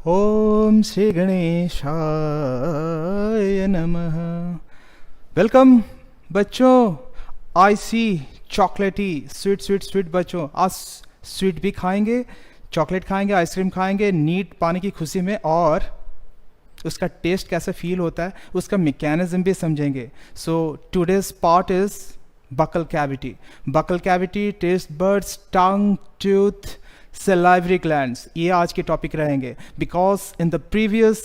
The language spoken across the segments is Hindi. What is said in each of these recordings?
ओम श्री गणेशाय नमः। वेलकम बच्चों। आई सी चॉकलेटी स्वीट स्वीट स्वीट बच्चों, आज स्वीट भी खाएंगे, चॉकलेट खाएंगे, आइसक्रीम खाएंगे नीट पाने की खुशी में, और उसका टेस्ट कैसे फील होता है उसका मैकेनिज्म भी समझेंगे। So today's part is buccal cavity. Buccal cavity, taste buds, tongue, tooth, salivary glands, ये आज के टॉपिक रहेंगे। Because in the previous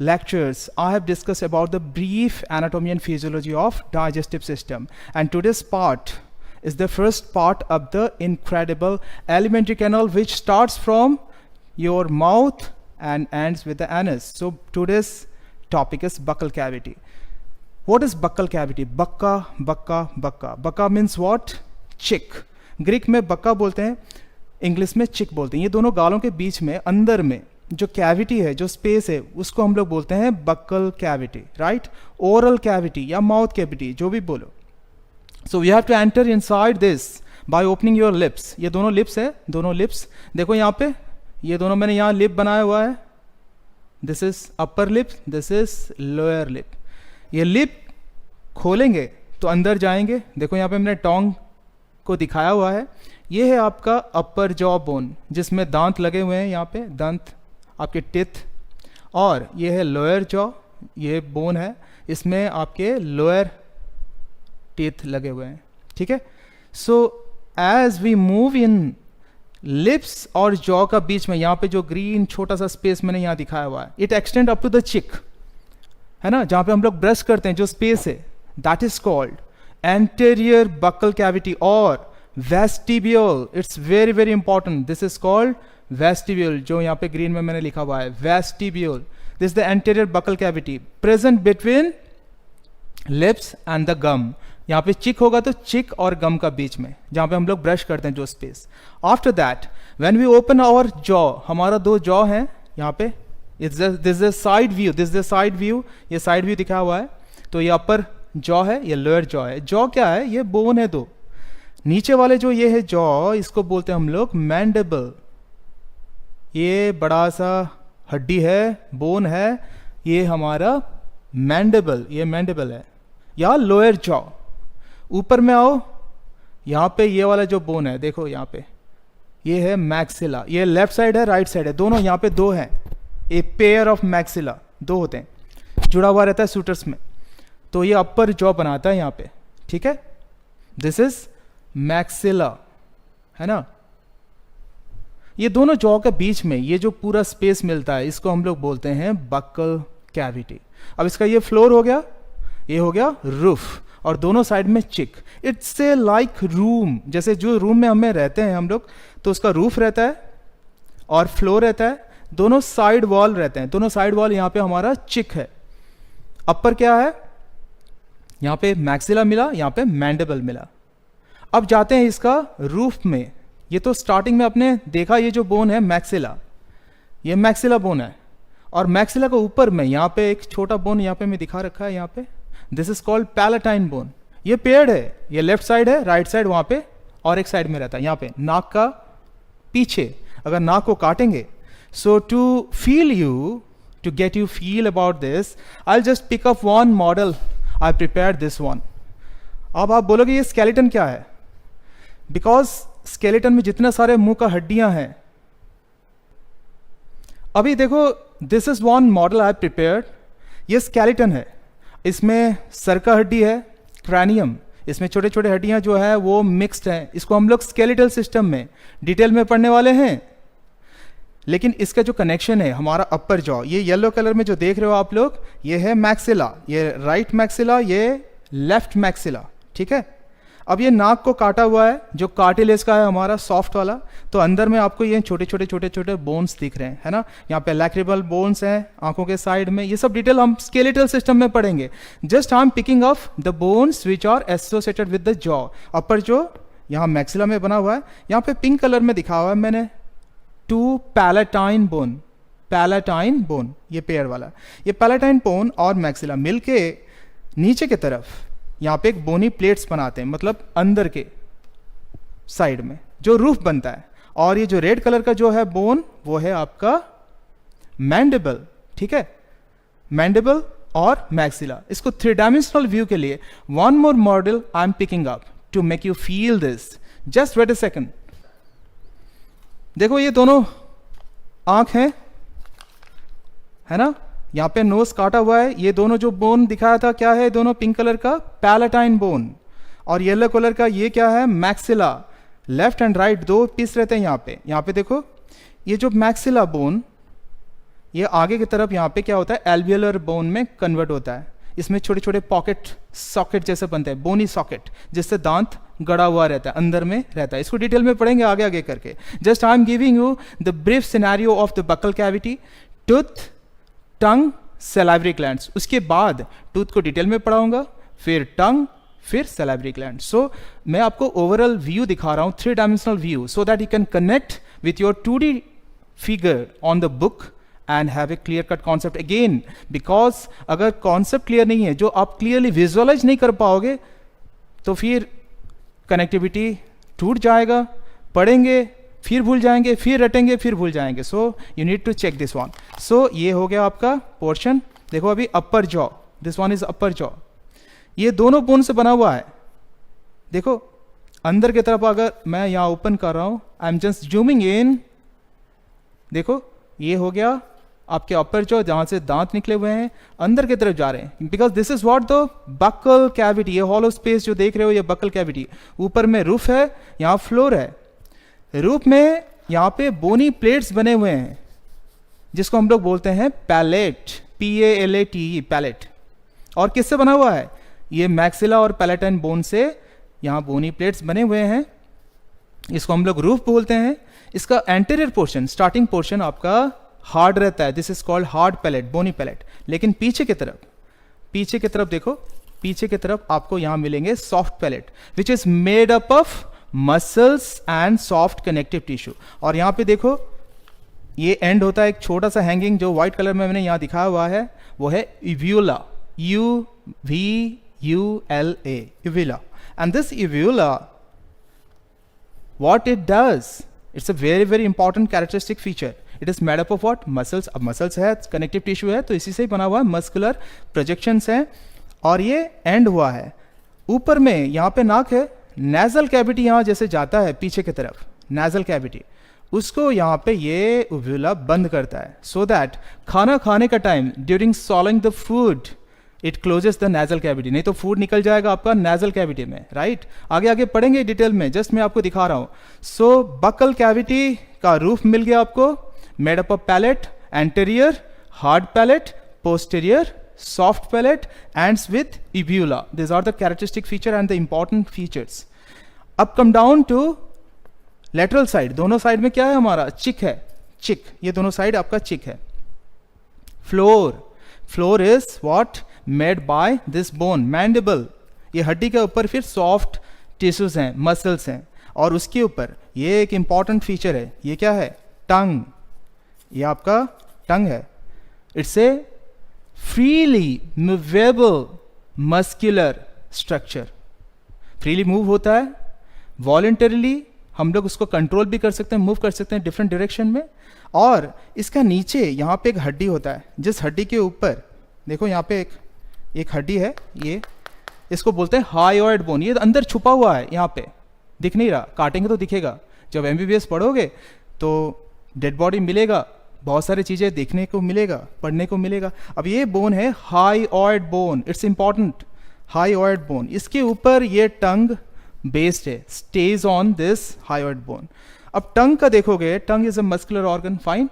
lectures I have discussed about the brief anatomy and physiology of digestive system, and today's part is the first part of the incredible alimentary canal which starts from your mouth and ends with the anus. So today's topic is buccal cavity. What is buccal cavity? Bakka, bakka, bakka. Bakka means what? Chick. Greek में बक्का बोलते हैं, इंग्लिश में चिक बोलते हैं। ये दोनों गालों के बीच में अंदर में जो कैविटी है, जो स्पेस है, उसको हम लोग बोलते हैं buccal cavity, right? Oral cavity या माउथ कैविटी, जो भी बोलो। So we have to enter inside this by opening your lips. ये दोनों लिप्स है, दोनों लिप्स देखो यहाँ पे, ये दोनों मैंने यहाँ लिप बनाया हुआ है। This is upper lip, this is lower lip. ये लिप खोलेंगे तो अंदर जाएंगे। देखो यहाँ पे मैंने टोंग को दिखाया हुआ है। ये है आपका अपर जॉ बोन, जिसमें दांत लगे हुए हैं, यहाँ पे दांत, आपके टिथ। और ये है लोअर जॉ, ये बोन है, इसमें आपके लोअर टीथ लगे हुए हैं, ठीक है। So as we move in lips और जॉ का बीच में, यहाँ पे जो ग्रीन छोटा सा स्पेस मैंने यहाँ दिखाया हुआ है, it extend up to the cheek, है ना, जहाँ पे हम लोग ब्रश करते हैं, जो स्पेस है, that is called anterior buccal cavity और vestibule. It's very very important, this is called vestibule, जो यहाँ पे ग्रीन में मैंने लिखा हुआ है, vestibule. This the anterior buccal cavity present between lips and the gum. यहाँ पे चिक होगा तो चिक और गम का बीच में, जहाँ पे हम लोग ब्रश करते हैं, जो space. After that when we open our jaw, हमारा दो जॉ है यहाँ पे, this is side view, this is side view, ये साइड व्यू दिखा हुआ है। तो ये अपर जॉ है, ये लोअर जॉ है। जॉ क्या है? ये बोन है दो। नीचे वाले जो ये है जॉ, इसको बोलते हैं हम लोग मैंडिबल। ये बड़ा सा हड्डी है, बोन है, ये हमारा मैंडिबल, ये मैंडिबल है, या लोअर जॉ। ऊपर में आओ, यहाँ पे ये वाला जो बोन है, देखो यहाँ पे, ये है मैक्सिला। ये लेफ्ट साइड है, राइट साइड है, दोनों यहाँ पे दो हैं। ए पेयर ऑफ मैक्सिला, दो होते हैं, जुड़ा हुआ रहता है सूटर्स में। तो ये अपर जॉ बनाता है यहाँ पे, ठीक है। दिस इज मैक्सिला, है ना। ये दोनों जॉ के बीच में ये जो पूरा स्पेस मिलता है, इसको हम लोग बोलते हैं बक्कल कैविटी। अब इसका ये फ्लोर हो गया, ये हो गया रूफ, और दोनों साइड में चिक। इट्स ए लाइक रूम, जैसे जो रूम में हमें रहते हैं हम लोग, तो उसका रूफ रहता है और फ्लोर रहता है, दोनों साइड वॉल रहते हैं। दोनों साइड वॉल यहाँ पे हमारा चिक है। अपर क्या है? यहाँ पे मैक्सिला मिला, यहाँ पे मैंडिबल मिला। अब जाते हैं इसका रूफ में। ये तो स्टार्टिंग में आपने देखा, ये जो बोन है मैक्सिला, ये मैक्सिला बोन है। और मैक्सिला के ऊपर में यहाँ पे एक छोटा बोन यहाँ पे मैं दिखा रखा है, यहाँ पे, this is called palatine bone. ये पेड़ है, ये लेफ्ट साइड है, राइट साइड वहाँ पे, और एक साइड में रहता है यहाँ पे नाक का पीछे। अगर नाक को काटेंगे, so to feel you, to get you feel about this, I just pick up one model, I prepare this one. अब आप बोलोगे ये स्केलेटन क्या है? बिकॉज स्केलेटन में जितने सारे मुंह का हड्डियां हैं, अभी देखो, this is one model I prepared. ये स्केलेटन है, इसमें सर का हड्डी है, क्रैनियम, इसमें छोटे छोटे हड्डियां जो है वो मिक्स्ड हैं। इसको हम लोग स्केलेटल सिस्टम में डिटेल में पढ़ने वाले हैं। लेकिन इसका जो कनेक्शन है, हमारा अपर जॉ, ये येलो कलर में जो देख रहे हो आप लोग, ये है मैक्सिला, ये राइट मैक्सिला, ये लेफ्ट मैक्सिला, ठीक है। अब ये नाक को काटा हुआ है, जो कार्टिलेज का है हमारा सॉफ्ट वाला, तो अंदर में आपको ये छोटे छोटे छोटे छोटे बोन्स दिख रहे हैं, है ना। यहाँ पे लैक्रिबल बोन्स हैं आंखों के साइड में। ये सब डिटेल हम स्केलेटल सिस्टम में पढ़ेंगे। Just I am picking off the bones which are associated with the jaw. Upper जो यहाँ मैक्सिला में बना हुआ है, यहाँ पे पिंक कलर में दिखा हुआ है मैंने, to palatine bone, palatine bone, ये पेयर वाला। ये पैलेटाइन बोन और मैक्सिला मिलके नीचे की तरफ यहाँ पे एक बोनी प्लेट्स बनाते हैं, मतलब अंदर के साइड में जो रूफ बनता है। और ये जो रेड कलर का जो है बोन, वो है आपका मैंडिबल, ठीक है, मैंडिबल और मैक्सिला। इसको 3 डायमेंशनल व्यू के लिए one more model I am picking up to make you feel this. Just wait a second. देखो ये दोनों आंख हैं, है ना, यहाँ पे नोज काटा हुआ है। ये दोनों जो बोन दिखाया था क्या है, दोनों पिंक कलर का पैलेटाइन बोन, और येलो कलर का ये क्या है, maxilla. Left and right 2 piece रहते हैं यहाँ पे। यहाँ पे देखो ये जो मैक्सिला बोन, ये आगे की तरफ यहाँ पे क्या होता है, एल्वियोलर बोन में कन्वर्ट होता है। इसमें छोटे छोटे पॉकेट सॉकेट जैसे बनते हैं, बोनी सॉकेट, जिससे दांत गड़ा हुआ रहता है, अंदर में रहता है। इसको डिटेल में पढ़ेंगे आगे आगे करके। Just I am giving you the brief scenario of the buccal cavity, tooth, tongue, salivary glands. उसके बाद टूथ को डिटेल में पढ़ाऊंगा, फिर टंग, फिर सैलाइवरी ग्लैंड। सो मैं आपको ओवरऑल व्यू दिखा रहा हूं, 3 dimensional view, so that you can connect with your 2D figure on the book and have a clear cut concept again. Because अगर कॉन्सेप्ट क्लियर नहीं है, जो आप क्लियरली विजुअलाइज नहीं कर पाओगे, तो फिर कनेक्टिविटी टूट जाएगा। पढ़ेंगे फिर भूल जाएंगे, फिर रटेंगे, फिर भूल जाएंगे। So you need to check this one. So ये हो गया आपका पोर्शन। देखो अभी upper jaw, this one is upper jaw. ये दोनों बोन से बना हुआ है। देखो अंदर की तरफ अगर मैं यहां ओपन कर रहा हूं, आई एम जस्ट जूमिंग इन। देखो ये हो गया आपके अपर जॉ, जहां से दांत निकले हुए हैं, अंदर की तरफ जा रहे हैं। Because this is what the buccal cavity. ये हॉलो स्पेस जो देख रहे हो, ये बकल कैविटी। ऊपर में रूफ है, यहां फ्लोर है। रूफ में यहां पे बोनी प्लेट्स बने हुए हैं, जिसको हम लोग बोलते हैं पैलेट, PALATE, पैलेट। और किससे बना हुआ है, ये मैक्सिला और पैलेटाइन बोन से यहां बोनी प्लेट्स बने हुए हैं। इसको हम लोग रूफ बोलते हैं। इसका एंटीरियर पोर्शन, स्टार्टिंग पोर्शन आपका हार्ड रहता है, this is called hard palate, bony palate. लेकिन पीछे की तरफ देखो, पीछे की तरफ आपको यहां मिलेंगे soft palate, which is made up of muscles and soft connective tissue. और यहां पे देखो ये एंड होता है एक छोटा सा हैंगिंग, जो व्हाइट कलर में मैंने यहां दिखाया हुआ है, वो है uvula, UVULA, uvula. And this uvula, what it does, it's a very very important characteristic feature. It is made up of what, muscles. अब muscles है, connective tissue है, तो इसी से ही बना हुआ है, muscular projections है। और ये एंड हुआ है ऊपर में, यहाँ पे नाक है, नेजल कैविटी यहाँ जैसे जाता है पीछे की तरफ, नेजल कैविटी, उसको यहाँ पे ये उव्यूला बंद करता है, सो दैट खाना खाने का time during swallowing the food it closes the nasal cavity. नहीं तो फूड निकल जाएगा आपका नेजल कैविटी में, राइट। आगे आगे पढ़ेंगे डिटेल में, जस्ट मैं आपको दिखा रहा हूँ। सो बकल कैविटी का रूफ मिल गया आपको, made up of palate, anterior hard palate, posterior soft palate, ends with uvula. These are the characteristic feature and the important features. अब come down to lateral side. दोनों साइड में क्या है हमारा, चिक है, चिक। ये दोनों साइड आपका चिक है। Floor is what made by this bone, mandible. ये हड्डी के ऊपर फिर सॉफ्ट टिश्यूज हैं, मसल्स हैं, और उसके ऊपर ये एक इंपॉर्टेंट फीचर है, ये क्या है, टंग। ये आपका टंग है। It's a freely movable muscular structure, freely move होता है, वॉलंटरीली हम लोग उसको कंट्रोल भी कर सकते हैं, मूव कर सकते हैं डिफरेंट डायरेक्शन में। और इसका नीचे यहाँ पे एक हड्डी होता है, जिस हड्डी के ऊपर देखो यहाँ पे एक हड्डी है, ये इसको बोलते हैं हायोइड बोन। ये अंदर छुपा हुआ है, यहाँ पे दिख नहीं रहा, काटेंगे तो दिखेगा। जब MBBS पढ़ोगे तो डेड बॉडी मिलेगा, बहुत सारी चीजें देखने को मिलेगा, पढ़ने को मिलेगा। अब ये बोन है hyoid bone, it's important, hyoid bone. इसके ऊपर ये टंग बेस्ड है, stage on this hyoid bone. अब टंग का देखोगे, tongue is a muscular organ, fine.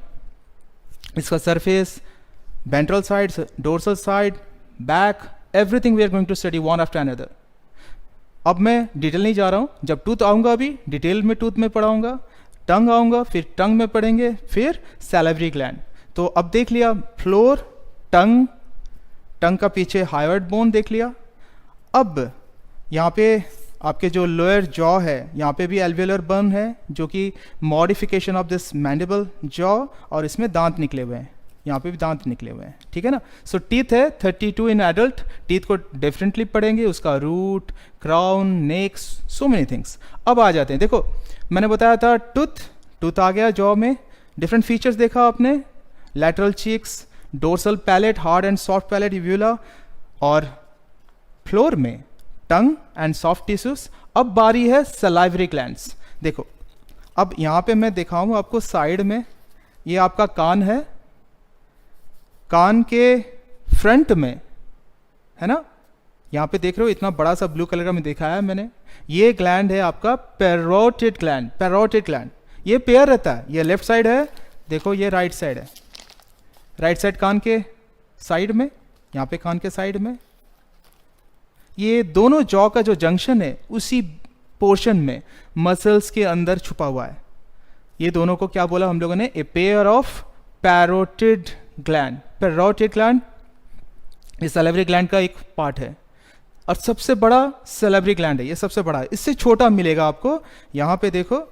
इसका surface, ventral side, dorsal side, back, everything we are going to study one after another. अब मैं डिटेल नहीं जा रहा हूं, जब टूथ आऊंगा अभी डिटेल में टूथ में पढ़ाऊंगा, टंग आऊंगा फिर टंग में पढ़ेंगे, फिर सैलिवरी ग्लैंड। तो अब देख लिया फ्लोर, टंग, टंग का पीछे हायोइड बोन देख लिया। अब यहाँ पे आपके जो लोअर जॉ है, यहाँ पे भी एल्वियोलर बोन है, जो कि modification of this mandible jaw, और इसमें दांत निकले हुए हैं, यहाँ पे भी दांत निकले हुए हैं, ठीक है ना। सो टीथ है 32 इन एडल्ट, टीथ को डिफरेंटली पढ़ेंगे, उसका root, crown, necks, so many things. अब आ जाते हैं, देखो मैंने बताया था टूथ आ गया जॉ में, डिफरेंट फीचर्स देखा आपने, lateral cheeks, dorsal palate, hard and soft palate, uvula, और फ्लोर में टंग एंड सॉफ्ट टिश्यूज। अब बारी है सलाइवरी ग्लैंड्स। देखो अब यहाँ पे मैं दिखाऊंगा आपको साइड में, ये आपका कान है, कान के फ्रंट में है ना, यहाँ पे देख रहे हो इतना बड़ा सा ब्लू कलर का मैं दिखाया है मैंने, ये ग्लैंड है आपका पैरोटिड ग्लैंड। पैरोटिड ग्लैंड ये पेयर रहता है, ये लेफ्ट साइड है, देखो ये राइट साइड है, राइट साइड कान के साइड में, यहाँ पे कान के साइड में, ये दोनों जॉ का जो जंक्शन है उसी पोर्शन में मसल्स के अंदर छुपा हुआ है। ये दोनों को क्या बोला हम लोगों ने, a pair of parotid gland. Parotid gland ये सैलिवरी ग्लैंड का एक पार्ट है और सबसे बड़ा सैलिवरी ग्लैंड है, ये सबसे बड़ा है। इससे छोटा मिलेगा आपको, यहाँ पे देखो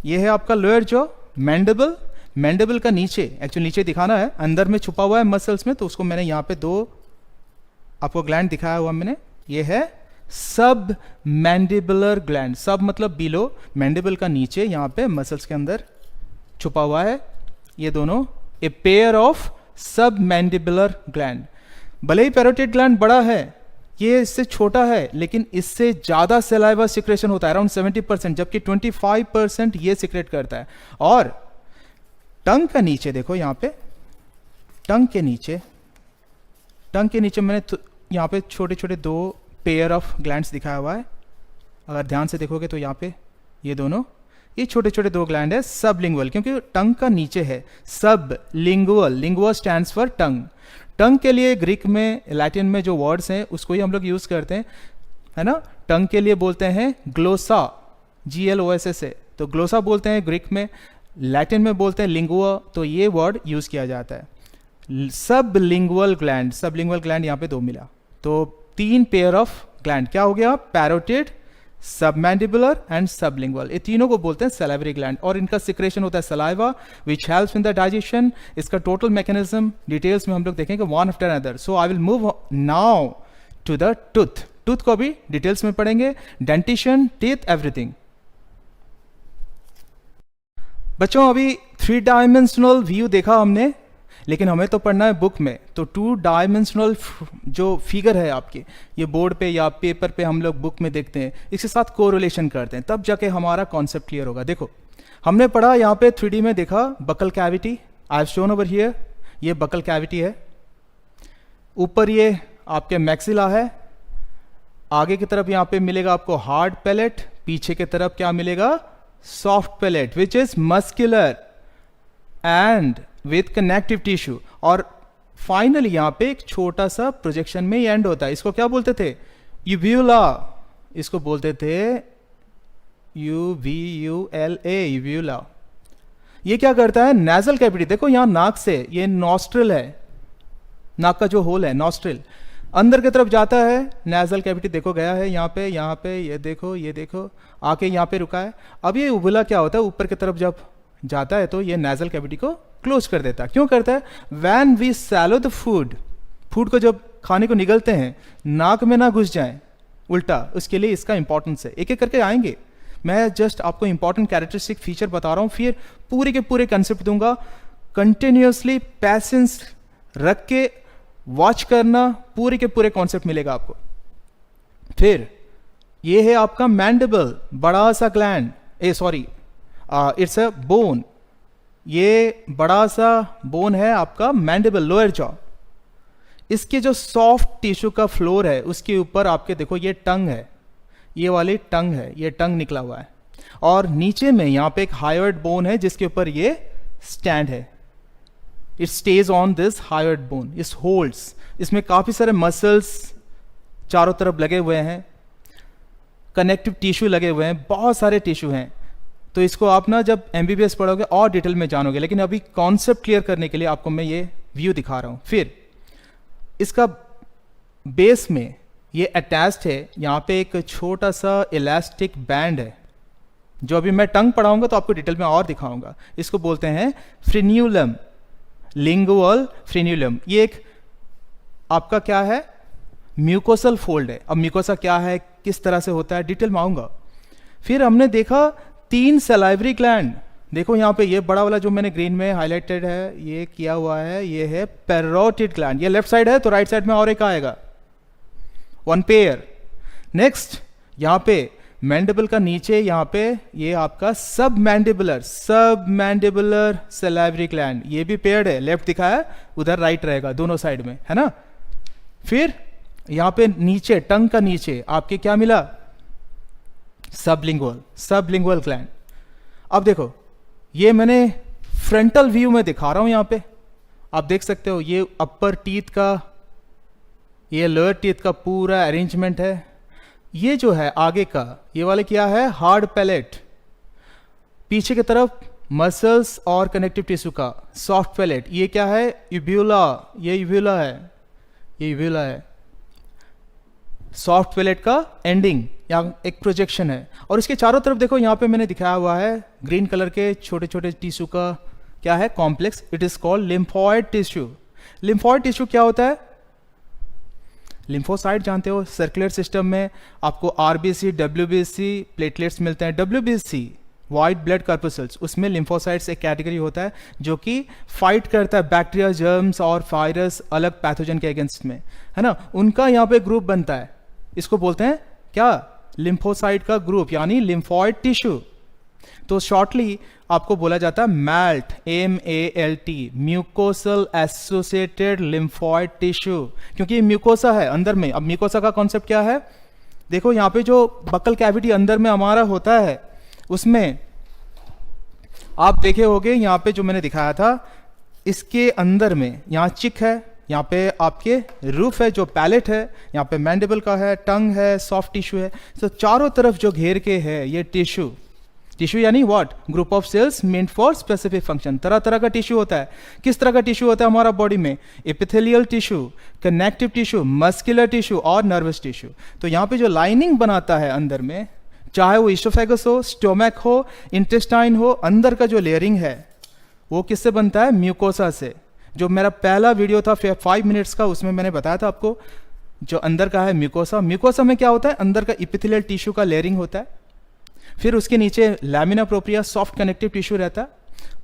ये है आपका लोअर जॉ, मैंडिबल। मैंडिबल का नीचे, एक्चुअली नीचे दिखाना है, अंदर में छुपा हुआ है मसल्स में, तो उसको मैंने यहाँ पे दो आपको ग्लैंड दिखाया हुआ मैंने, ये है सब मैंडिबुलर ग्लैंड। सब मतलब बिलो, मैंडिबल का नीचे यहाँ पे मसल्स के अंदर छुपा हुआ है ये दोनों, ए पेयर ऑफ सब मैंडिबुलर ग्लैंड। भले ही पैरोटिड ग्लैंड बड़ा है, ये इससे छोटा है, लेकिन इससे ज्यादा सलाइवा सिक्रेशन होता है, अराउंड 70%, जबकि 25% ये सिक्रेट करता है। और टंग का नीचे देखो, यहाँ पे टंग के नीचे, टंग के नीचे मैंने यहाँ पे छोटे छोटे दो पेयर ऑफ ग्लैंड्स दिखाया हुआ है, अगर ध्यान से देखोगे तो यहाँ पे ये दोनों, ये छोटे छोटे दो ग्लैंड है सबलिंगुअल, क्योंकि टंग का नीचे है। सब लिंगुअल, लिंगुअल स्टैंड्स फॉर टंग। टंग के लिए ग्रीक में, लैटिन में जो वर्ड्स हैं उसको ही हम लोग यूज करते हैं, है ना। टंग के लिए बोलते हैं ग्लोसा, GLOSS है, तो ग्लोसा बोलते हैं ग्रीक में, लैटिन में बोलते हैं लिंगुआ, तो ये वर्ड यूज किया जाता है। सब लिंगुअल ग्लैंड, सब लिंगुअल ग्लैंड यहाँ पे दो मिला, तो 3 पेयर ऑफ ग्लैंड क्या हो गया, पैरोटिड, सबमैंडिबुलर एंड सबलिंगुअल। ये तीनों को बोलते हैं सैलिवरी ग्लैंड, और इनका सिक्रेशन होता है saliva which helps in the digestion. इसका टोटल मैकेनिज्म डिटेल्स में हम लोग देखेंगे one after another. So I will move now to the tooth. Tooth को भी डिटेल्स में पढ़ेंगे, डेंटिशन, टीथ, एवरीथिंग। बच्चों अभी 3 डायमेंशनल व्यू देखा हमने, लेकिन हमें तो पढ़ना है बुक में, तो 2 डायमेंशनल जो फिगर है आपके, ये बोर्ड पे या पेपर पे हम लोग बुक में देखते हैं, इसके साथ कोरिलेशन करते हैं, तब जाके हमारा कॉन्सेप्ट क्लियर होगा। देखो हमने पढ़ा यहाँ पे 3D में देखा buccal cavity, I have shown over here, ये बकल कैविटी है, ऊपर ये आपके मैक्सिला है, आगे की तरफ यहाँ पे मिलेगा आपको हार्ड पैलेट, पीछे की तरफ क्या मिलेगा, soft palate which is muscular and with connective tissue, और फाइनली यहां पे एक छोटा सा प्रोजेक्शन में एंड होता है। इसको क्या बोलते थे, यूव्यूला, इसको बोलते थे UVULA, यूव्यूला। ये क्या करता है, नेजल कैविटी, देखो यहां नाक से, ये नॉस्ट्रिल है, नाक का जो होल है नॉस्ट्रिल, अंदर की तरफ जाता है, नेजल कैविटी देखो गया है यहाँ पे, ये देखो आके यहाँ पे रुका है। अब ये उबुला क्या होता है, ऊपर की तरफ जब जाता है तो ये नेजल कैविटी को क्लोज कर देता है। क्यों करता है, when we swallow the food, food को जब खाने को निगलते हैं नाक में ना घुस जाए उल्टा, उसके लिए इसका इंपॉर्टेंस है। एक एक करके आएंगे, मैं जस्ट आपको इंपॉर्टेंट कैरेक्टरिस्टिक फीचर बता रहा हूं, फिर पूरे के पूरे कंसेप्ट दूंगा। कंटिन्यूअसली पैसेंस रख के वॉच करना, पूरे के पूरे कॉन्सेप्ट मिलेगा आपको। फिर ये है आपका मैंडिबल, बड़ा सा ग्लैंड, इट्स अ बोन, ये बड़ा सा बोन है आपका मैंडिबल, लोअर जॉ। इसके जो सॉफ्ट टिश्यू का फ्लोर है उसके ऊपर आपके देखो ये टंग है, ये वाली टंग है, ये टंग निकला हुआ है, और नीचे में यहाँ पे एक हायोइड बोन है जिसके ऊपर ये स्टैंड है। It stage on this hyoid bone, इस होल्ड्स, इसमें काफी सारे मसल्स चारों तरफ लगे हुए हैं, कनेक्टिव टिश्यू लगे हुए हैं, बहुत सारे टिश्यू हैं। तो इसको आप ना जब MBBS पढ़ोगे और डिटेल में जानोगे, लेकिन अभी कॉन्सेप्ट क्लियर करने के लिए आपको मैं ये व्यू दिखा रहा हूं। फिर इसका बेस में ये अटैच्ड है, यहाँ पे एक छोटा सा इलास्टिक बैंड है, जो अभी मैं टंग पढ़ाऊंगा तो आपको डिटेल में और दिखाऊंगा। इसको बोलते हैं फ्रेन्यूलम, लिंगुअल फ्रेन्यूलम। ये एक आपका क्या है, म्यूकोसल फोल्ड है। अब म्यूकोसा क्या है, किस तरह से होता है, डिटेल में आऊंगा। फिर हमने देखा 3 सलाइवरी ग्लैंड, देखो यहाँ पे ये बड़ा वाला जो मैंने ग्रीन में हाईलाइटेड है, ये किया हुआ है, ये है पैरोटिड ग्लैंड। ये लेफ्ट साइड है तो राइट साइड में और एक आएगा, वन पेयर। नेक्स्ट यहाँ पे मैंडिबल का नीचे यहाँ पे ये आपका सब मैंडिबुलर सैलिवरी ग्लैंड, ये भी पेयर्ड है, लेफ्ट दिखा है उधर राइट रहेगा, दोनों साइड में है ना। फिर यहाँ पे नीचे टंग का नीचे आपके क्या मिला, सबलिंगुअल ग्लैंड। अब देखो ये मैंने फ्रंटल व्यू में दिखा रहा हूं, यहां पे आप देख सकते हो ये अपर टीथ का, ये लोअर टीथ का पूरा अरेंजमेंट है। ये जो है आगे का ये वाले क्या है, हार्ड पैलेट, पीछे की तरफ मसल्स और कनेक्टिव टिश्यू का सॉफ्ट पैलेट। ये क्या है, यूब्यूला, ये यूब्यूला है, ये यूब्यूला है। सॉफ्ट पैलेट का एंडिंग यहाँ एक प्रोजेक्शन है, और इसके चारों तरफ देखो यहाँ पे मैंने दिखाया हुआ है ग्रीन कलर के छोटे छोटे टिश्यू का क्या है, complex. It is called lymphoid tissue. Lymphoid tissue क्या होता है, लिम्फोसाइट जानते हो, सर्कुलर सिस्टम में आपको आरबीसी, डब्ल्यूबीसी, प्लेटलेट्स मिलते हैं। डब्ल्यूबीसी वाइट ब्लड कॉर्पस्कल्स, उसमें लिम्फोसाइट्स एक कैटेगरी होता है जो कि फाइट करता है बैक्टीरिया, जर्म्स और वायरस अलग पैथोजन के अगेंस्ट में, है ना। उनका यहाँ पे ग्रुप बनता है, इसको बोलते हैं क्या, लिम्फोसाइट का ग्रुप, यानी लिम्फॉइड टिश्यू। तो शॉर्टली आपको बोला जाता है melt, MALT, mucosal associated lymphoid tissue, क्योंकि ये म्यूकोसा है अंदर में। अब म्यूकोसा का कॉन्सेप्ट क्या है, देखो यहाँ पे जो बकल कैविटी अंदर में हमारा होता है, उसमें आप देखे होंगे यहाँ पे जो मैंने दिखाया था, इसके अंदर में यहाँ चिक है, यहाँ पे आपके रूफ है जो पैलेट है, यहाँ पे मैंडिबल का है, टंग है, सॉफ्ट टिश्यू है। तो चारों तरफ जो घेर के है ये टिश्यू यानी what, group of cells meant for specific function. तरह तरह का टिश्यू होता है। किस तरह का टिश्यू होता है हमारा बॉडी में, epithelial tissue, connective tissue, muscular tissue और नर्वस टिश्यू। तो यहाँ पे जो लाइनिंग बनाता है अंदर में, चाहे वो ईसोफेगस हो, स्टोमक हो, इंटेस्टाइन हो, अंदर का जो लेयरिंग है वो किससे बनता है, म्यूकोसा से। जो मेरा पहला वीडियो था 5 मिनट्स का, उसमें मैंने बताया था आपको जो अंदर का है म्यूकोसा। म्यूकोसा में क्या होता है, अंदर का इपिथेलियल टिश्यू का लेयरिंग होता है। फिर उसके नीचे lamina propria soft connective tissue रहता है।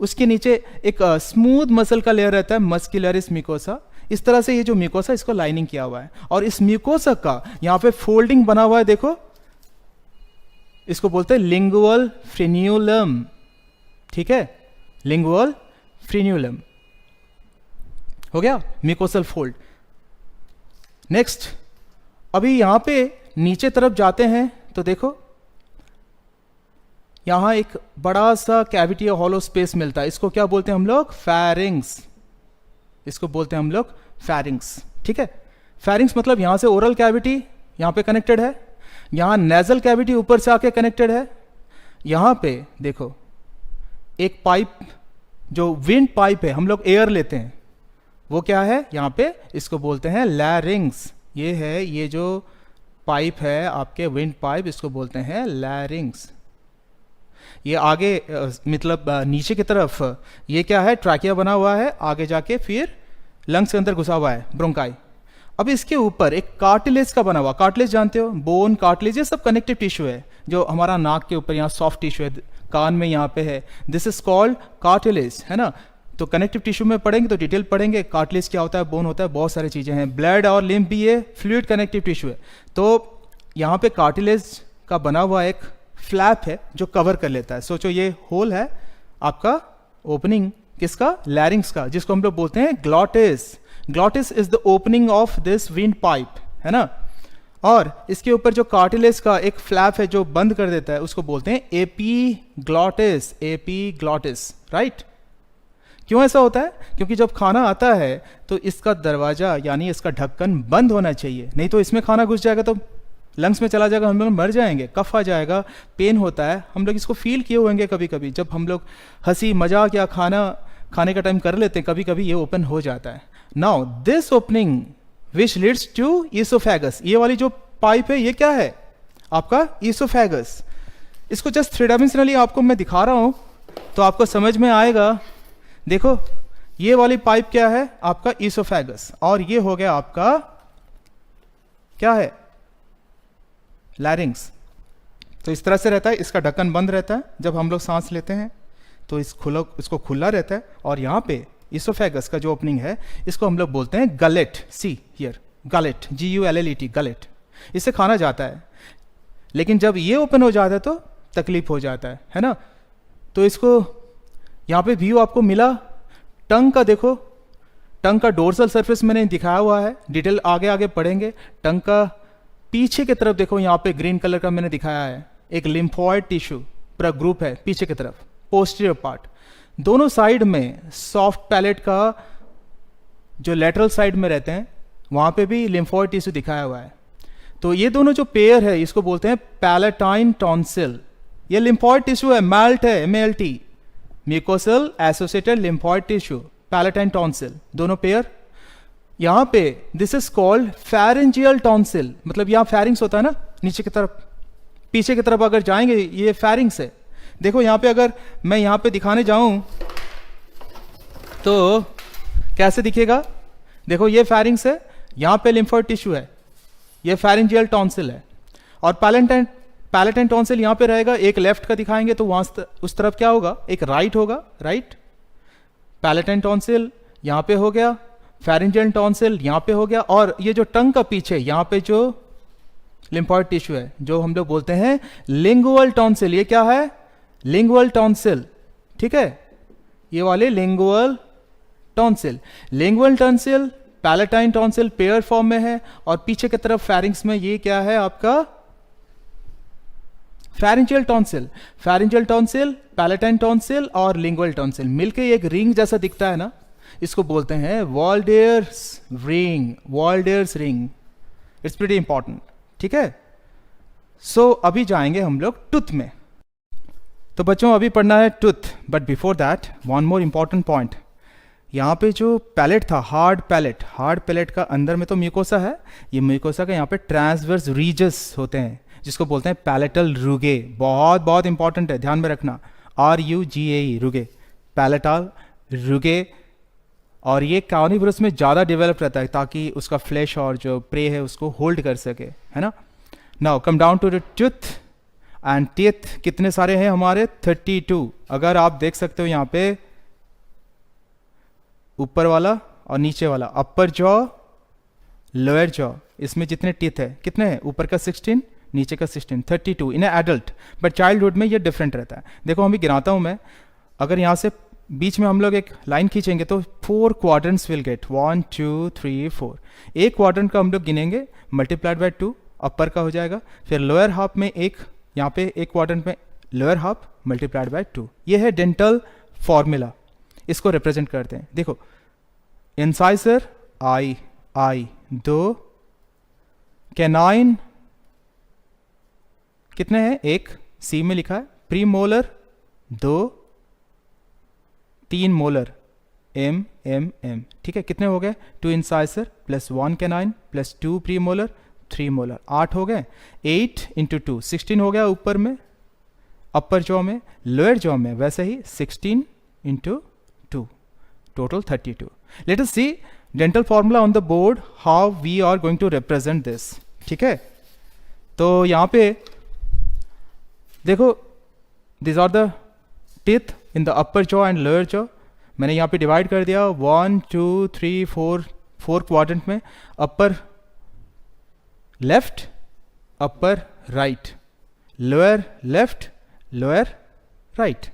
उसके नीचे एक स्मूथ मसल का लेयर रहता है, मस्कुलरिस म्यूकोसा। इस तरह से ये जो म्यूकोसा, इसको लाइनिंग किया हुआ है। और इस म्यूकोसा का यहाँ पे फोल्डिंग बना हुआ है, देखो इसको बोलते हैं लिंगुअल फ्रेन्यूलम, ठीक है, लिंगुअल फ्रेन्यूलम हो गया, म्यूकोसल फोल्ड। नेक्स्ट अभी यहां पे नीचे तरफ जाते हैं तो देखो यहां एक बड़ा सा कैविटी और हॉलो स्पेस मिलता है, इसको क्या बोलते हैं हम लोग, फेरिंग्स, इसको बोलते हैं हम लोग फेरिंग्स, ठीक है। फेरिंग्स मतलब यहां से ओरल कैविटी यहां पे कनेक्टेड है, यहां नेजल कैविटी ऊपर से आके कनेक्टेड है। यहां पे देखो एक पाइप जो विंड पाइप है, हम लोग एयर लेते हैं, वो क्या है यहाँ पे, इसको बोलते हैं लैरिंग्स। ये है, ये जो पाइप है आपके विंड पाइप, इसको बोलते हैं लैरिंग्स। ये आगे मतलब नीचे की तरफ ये क्या है, ट्रैकिया बना हुआ है, आगे जाके फिर लंग्स के अंदर घुसा हुआ है, ब्रोंकाई। अब इसके ऊपर एक कार्टिलेज का बना हुआ, कार्टिलेज जानते हो, बोन, कार्टिलेज, ये सब कनेक्टिव टिश्यू है। जो हमारा नाक के ऊपर यहाँ सॉफ्ट टिश्यू है, कान में यहाँ पे है, दिस इज कॉल्ड कार्टिलेज, है ना। तो कनेक्टिव टिश्यू में पढ़ेंगे तो डिटेल पढ़ेंगे, कार्टिलेज क्या होता है, बोन होता है, बहुत सारी चीजें हैं। ब्लड और लिम्फ भी ये फ्लूइड कनेक्टिव टिश्यू है। तो यहाँ पे कार्टिलेज का बना हुआ एक फ्लैप है जो कवर कर लेता है। सोचो ये होल है आपका ओपनिंग किसका, लैरिंग्स का, जिसको हम लोग बोलते हैं glottis. Glottis is the opening of this wind pipe, है ना। और इसके ऊपर जो कार्टिलेज का एक फ्लैप है जो बंद कर देता है, उसको बोलते हैं एपीग्लॉटिस, एपीग्लॉटिस, राइट। क्यों ऐसा होता है, क्योंकि जब खाना आता है तो इसका दरवाजा यानी इसका ढक्कन बंद होना चाहिए, नहीं तो इसमें खाना घुस जाएगा तो लंग्स में चला जाएगा, हम लोग मर जाएंगे, कफ आ जाएगा, पेन होता है। हम लोग इसको फील किए होंगे कभी कभी, जब हम लोग हंसी मजाक या खाने का टाइम कर लेते हैं, कभी कभी ये ओपन हो जाता है। Now this opening which leads to oesophagus, ये वाली जो पाइप है ये क्या है आपका, ईसोफेगस। इसको जस्ट थ्री डायमेंशनली आपको मैं दिखा रहा हूं तो आपको समझ में आएगा। देखो ये वाली पाइप क्या है आपका, ईसोफेगस, और ये हो गया आपका क्या है, लैरिंग्स। तो इस तरह से रहता है, इसका ढक्कन बंद रहता है जब हम लोग सांस लेते हैं। तो इसको खुला रहता है, और यहाँ पे इसोफेगस का जो ओपनिंग है इसको हम लोग बोलते हैं gullet. See here, gullet, GULLET, gullet. इससे खाना जाता है, लेकिन जब ये ओपन हो जाता है तो तकलीफ हो जाता है ना। तो इसको यहाँ पे व्यू आपको मिला। टंग का देखो, टंग का डोर्सल सरफेस मैंने दिखाया हुआ है, डिटेल आगे आगे पढ़ेंगे। टंग का पीछे की तरफ देखो, यहाँ पे ग्रीन कलर का मैंने दिखाया है, एक लिम्फॉइड टिश्यू पूरा ग्रुप है पीछे की तरफ, पोस्टीरियर पार्ट। दोनों साइड में सॉफ्ट पैलेट का जो लेटरल साइड में रहते हैं वहाँ पे भी लिम्फॉइड टिश्यू दिखाया हुआ है। तो ये दोनों जो पेयर है इसको बोलते हैं पैलेटाइन टॉन्सिल। ये लिम्फॉइड टिश्यू है, मैल्ट है, MALT, mucosal associated lymphoid tissue, palatine tonsil, दोनों पेयर। यहाँ पे दिस इज कॉल्ड फैरिंजियल टॉन्सिल, मतलब यहाँ फैरिंग्स होता है ना, नीचे की तरफ, पीछे की तरफ अगर जाएंगे ये फैरिंग्स है। देखो यहाँ पे अगर मैं यहाँ पे दिखाने जाऊं तो कैसे दिखेगा, देखो ये फैरिंग्स है, यहाँ पे लिम्फॉइड टिश्यू है, ये फैरिंजियल टॉन्सिल है। और पैलेटाइन टॉन्सिल यहाँ पे रहेगा, एक लेफ्ट का दिखाएंगे तो वहां उस तरफ क्या होगा, एक राइट होगा, राइट। पैलेटाइन टॉन्सिल यहाँ पे हो गया, फैरिंजियल टॉन्सिल यहाँ पे हो गया, और ये जो टंग का पीछे यहाँ पे जो लिम्फॉइड टिश्यू है जो हम लोग बोलते हैं लिंगुअल टॉन्सिल। ये क्या है, लिंगुअल टॉन्सिल, ठीक है, ये वाले lingual tonsil. Lingual tonsil, palatine tonsil pair form में है, और पीछे की तरफ फैरिंग्स में ये क्या है आपका फैरिंजियल टॉन्सिल। फैरिंजियल टॉन्सिल, पैलेटाइन टॉन्सिल और लिंगुअल टॉन्सिल मिलके एक रिंग जैसा दिखता है ना, इसको बोलते हैं Waldeyer's ring, Waldeyer's ring. It's pretty important, ठीक है। सो अभी जाएंगे हम लोग टूथ में। तो बच्चों अभी पढ़ना है tooth, but before that one more important point. यहाँ पे जो पैलेट था, हार्ड पैलेट का अंदर में तो म्यूकोसा है, ये म्यूकोसा का यहाँ पे ट्रांसवर्स रीजस होते हैं जिसको बोलते हैं पैलेटल रुगे। बहुत बहुत इंपॉर्टेंट है, ध्यान में रखना, RUGAE, रुगे, पैलेटल रुगे। और ये कार्निवोरस में ज़्यादा डेवलप रहता है ताकि उसका फ्लैश और जो प्रे है उसको होल्ड कर सके, है ना। Now come down to the tooth and teeth. कितने सारे हैं हमारे, 32। अगर आप देख सकते हो यहाँ पे ऊपर वाला और नीचे वाला, अपर जॉ, लोअर जॉ, इसमें जितने टीथ है कितने हैं, ऊपर का 16, नीचे का 16, 32 इन एडल्ट। बट चाइल्डहुड में ये डिफरेंट रहता है। देखो अभी गिनाता हूं मैं, अगर यहाँ से बीच में हम लोग एक लाइन खींचेंगे तो 4 क्वाड्रेंट्स विल गेट, 1 2 3 4। एक क्वाड्रेंट का हम लोग गिनेंगे, मल्टीप्लाइड बाय 2 अपर का हो जाएगा। फिर लोअर हाफ में एक, यहाँ पे एक क्वाड्रेंट में लोअर हाफ मल्टीप्लाइड बाय 2। ये है डेंटल फॉर्मूला, इसको रिप्रेजेंट करते हैं। देखो इंसाइजर आई 2, कैनाइन कितने हैं, एक, सी में लिखा है, प्री मोलर 2, 3 मोलर एम, ठीक है। कितने हो गए, 2 incisor plus 1 canine plus 2 pre molar, 3 molar, 8 हो गए। 8 इंटू 2 16 हो गया ऊपर में, अपर जॉ में। लोअर जॉ में वैसे ही 16 into 2, total 32। Let us see dental formula on the board, how we are going to represent this, ठीक है। तो यहाँ पे देखो, this are the teeth in the upper jaw and lower jaw. मैंने यहाँ पे डिवाइड कर दिया 1 2 3 4 क्वाड्रेंट में, upper left, upper right, lower left, lower right.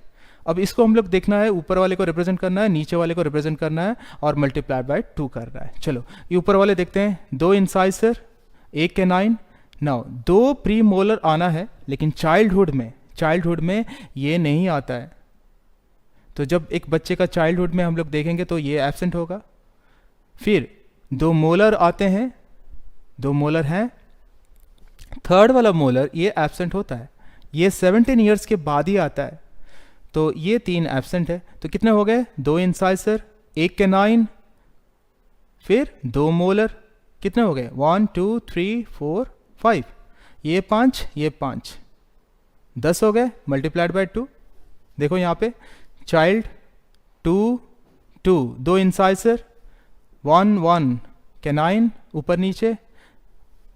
अब इसको हम लोग देखना है, ऊपर वाले को रिप्रेजेंट करना है, नीचे वाले को रिप्रेजेंट करना है, और मल्टीप्लाइड बाय 2 करना है। चलो ये ऊपर वाले देखते हैं, 2 incisor, 1 canine. Now 2 pre molar आना है, लेकिन चाइल्डहुड में ये नहीं आता है। तो जब एक बच्चे का चाइल्डहुड में हम लोग देखेंगे तो ये एब्सेंट होगा। फिर 2 मोलर आते हैं, 2 मोलर हैं, थर्ड वाला मोलर ये एब्सेंट होता है, ये 17 ईयर्स के बाद ही आता है। तो ये 3 एब्सेंट है। तो कितने हो गए, 2 इंसाइजर, 1 कैनाइन, फिर 2 मोलर, कितने हो गए, 1 2 3 4 5, ये 5 ये 5, 10 हो गए, मल्टीप्लाइड बाय 2। देखो यहाँ पे चाइल्ड 2 2, 2 इंसाइजर, 1 1 कैनाइन, ऊपर नीचे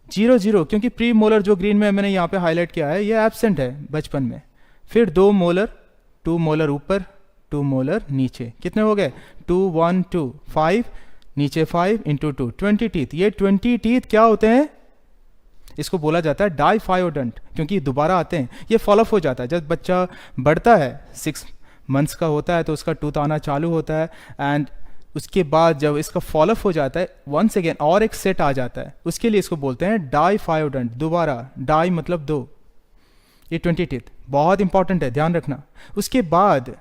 0 0, क्योंकि प्री मोलर जो ग्रीन में मैंने यहाँ पे हाईलाइट किया है ये एब्सेंट है बचपन में। फिर 2 मोलर, 2 मोलर ऊपर 2 मोलर नीचे, कितने हो गए 2 1 2 5, नीचे 5 इंटू 2 20 टीथ। ये 20 टीथ क्या होते हैं, इसको बोला जाता है डाइफायोडेंट, क्योंकि दोबारा आते हैं। ये फॉलोअप हो जाता है जब बच्चा बढ़ता है, 6 मंथ्स का होता है तो उसका टूथ आना चालू होता है, एंड उसके बाद जब इसका फॉलोअप हो जाता है वंस अगेन और एक सेट आ जाता है, उसके लिए इसको बोलते हैं डाइफायोडेंट, दोबारा, डाई मतलब 2। ये 20 टीथ बहुत इंपॉर्टेंट है, ध्यान रखना। उसके बाद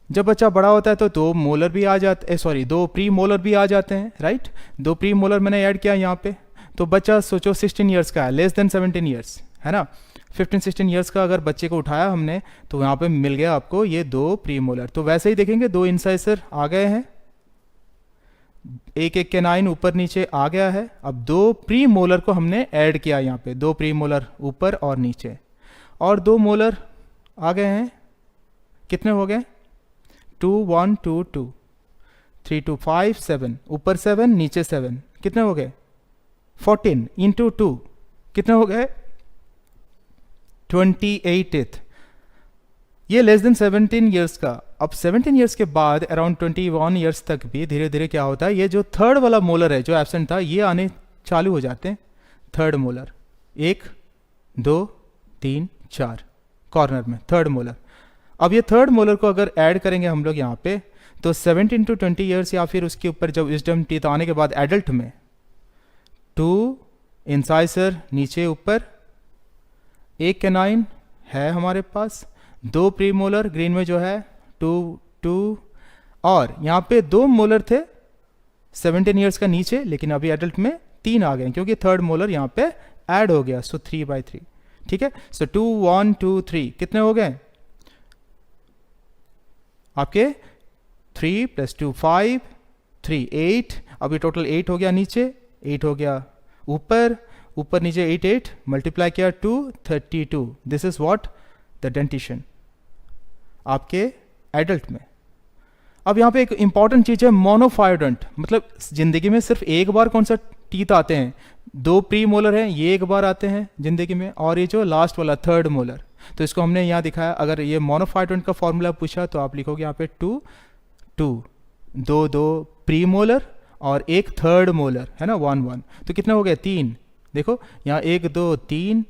जब बच्चा बड़ा होता है तो 2 मोलर भी आ जाते हैं, सॉरी 2 प्री मोलर भी आ जाते हैं, राइट। 2 प्री मोलर मैंने ऐड किया यहाँ पे, तो बच्चा सोचो 16 ईयर्स का है, लेस देन 17 ईयर्स, है ना। 15-16 ईयर्स का अगर बच्चे को उठाया हमने तो यहाँ पे मिल गया आपको ये 2 प्री मोलर। तो वैसे ही देखेंगे 2 इंसाइसर आ गए हैं, एक कैनाइन ऊपर नीचे आ गया है। अब 2 प्री मोलर को हमने ऐड किया यहाँ पे, 2 प्री मोलर ऊपर और नीचे, और 2 मोलर आ गए हैं, कितने हो गए 2 1 2 2 3 2 5 7, ऊपर 7 नीचे 7, कितने हो गए 14 इंटू 2, कितने हो गए 28 टीथ। ये लेस देन 17 ईयर्स का। अब 17 ईयर्स के बाद अराउंड 21 ईयर्स तक भी धीरे धीरे क्या होता है, ये जो थर्ड वाला मोलर है जो एब्सेंट था, ये आने चालू हो जाते हैं। थर्ड मोलर 1 2 3 4 कॉर्नर में थर्ड मोलर। अब ये थर्ड मोलर को अगर ऐड करेंगे हम लोग यहाँ पे, तो 17 to 20 ईयर्स या फिर उसके ऊपर जब विजडम टीथ आने के बाद एडल्ट में 2 इंसाइसर नीचे ऊपर, एक कैनाइन है हमारे पास, 2 प्रीमोलर ग्रीन में जो है 2 2, और यहाँ पे 2 मोलर थे 17 ईयर्स का नीचे, लेकिन अभी एडल्ट में 3 आ गए क्योंकि थर्ड मोलर यहाँ पे ऐड हो गया, सो 3/3। ठीक है, सो 2 1 2 3 कितने हो गए आपके 3 + 2 5 3 8, अभी टोटल 8 हो गया, नीचे 8 हो गया, ऊपर ऊपर नीचे 8 8 मल्टीप्लाई किया 2 32। This is what the dentition आपके एडल्ट में। अब यहाँ पे एक इंपॉर्टेंट चीज है मोनोफायोडेंट, मतलब जिंदगी में सिर्फ एक बार कौन सा टीथ आते हैं, 2 प्री मोलर हैं ये एक बार आते हैं जिंदगी में, और ये जो लास्ट वाला थर्ड मोलर, तो इसको हमने यहाँ दिखाया। अगर ये मोनोफायोडेंट का फॉर्मूला पूछा तो आप लिखोगे यहाँ पे 2 2 2 2 प्री मोलर और एक थर्ड मोलर है ना 1 1, तो कितने हो गए 3। देखो यहाँ 1 2 3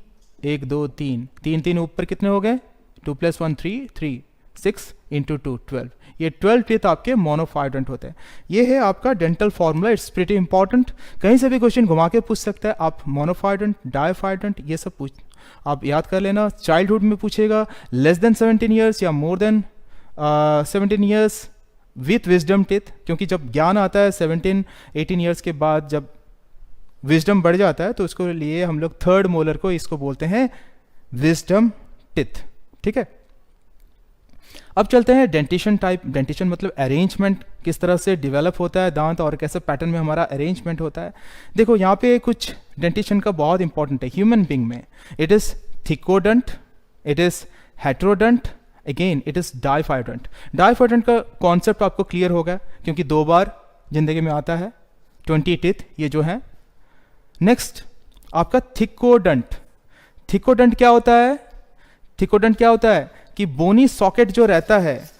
1 2 3 3 3 ऊपर कितने हो गए 2 + 1 3 3 6 × 2 12। ये 12 टीथ आपके मोनोफायोडेंट होते हैं। ये है आपका dental formula, it's pretty important, कहीं से भी क्वेश्चन घुमा के पूछ सकता है। आप मोनोफायोडेंट, डायफायोडेंट ये सब पूछ आप याद कर लेना। चाइल्डहुड में पूछेगा लेस देन 17 ईयर्स या more than 17 years with wisdom teeth, क्योंकि जब ज्ञान आता है 17-18 ईयर्स के बाद, जब विजडम बढ़ जाता है तो उसको लिए हम लोग थर्ड मोलर को इसको बोलते हैं विजडम टीथ। ठीक है, अब चलते हैं डेंटिशन टाइप। डेंटिशन मतलब अरेंजमेंट, किस तरह से डेवलप होता है दांत और कैसे पैटर्न में हमारा अरेंजमेंट होता है। देखो यहाँ पे कुछ डेंटिशन का बहुत इंपॉर्टेंट है ह्यूमन बींग में। It is thecodont, it is heterodont, again it is diphyodont. Diphyodont का कॉन्सेप्ट आपको क्लियर होगा क्योंकि 2 बार जिंदगी में आता है, 20 टीथ ये जो है। नेक्स्ट आपका थिकोडेंट। थिकोडेंट क्या होता है, थिकोडेंट क्या होता है कि बोनी सॉकेट जो रहता है,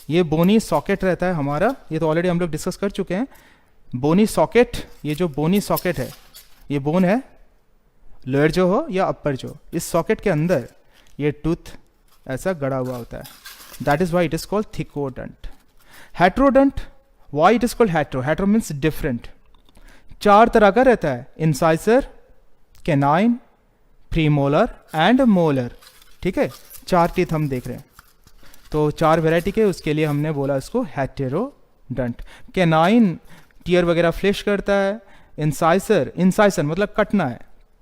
ये बोनी सॉकेट रहता है हमारा, ये तो ऑलरेडी हम लोग डिस्कस कर चुके हैं। बोनी सॉकेट, ये जो बोनी सॉकेट है, ये बोन है लोअर जो हो या अपर जो, इस सॉकेट के अंदर ये टूथ ऐसा गड़ा हुआ होता है, that is why it is called thecodont. Heterodont, why it is called hetero, hetero means different. 4 तरह का रहता है, incisor, canine, premolar and molar. ठीक है, 4 टीथ हम देख रहे हैं, तो 4 वेराइटी के, उसके लिए हमने बोला इसको हेटेरोडेंट। कैनाइन टीयर वगैरह फ्लैश करता है, इंसाइसर, इंसाइसर मतलब कटना है,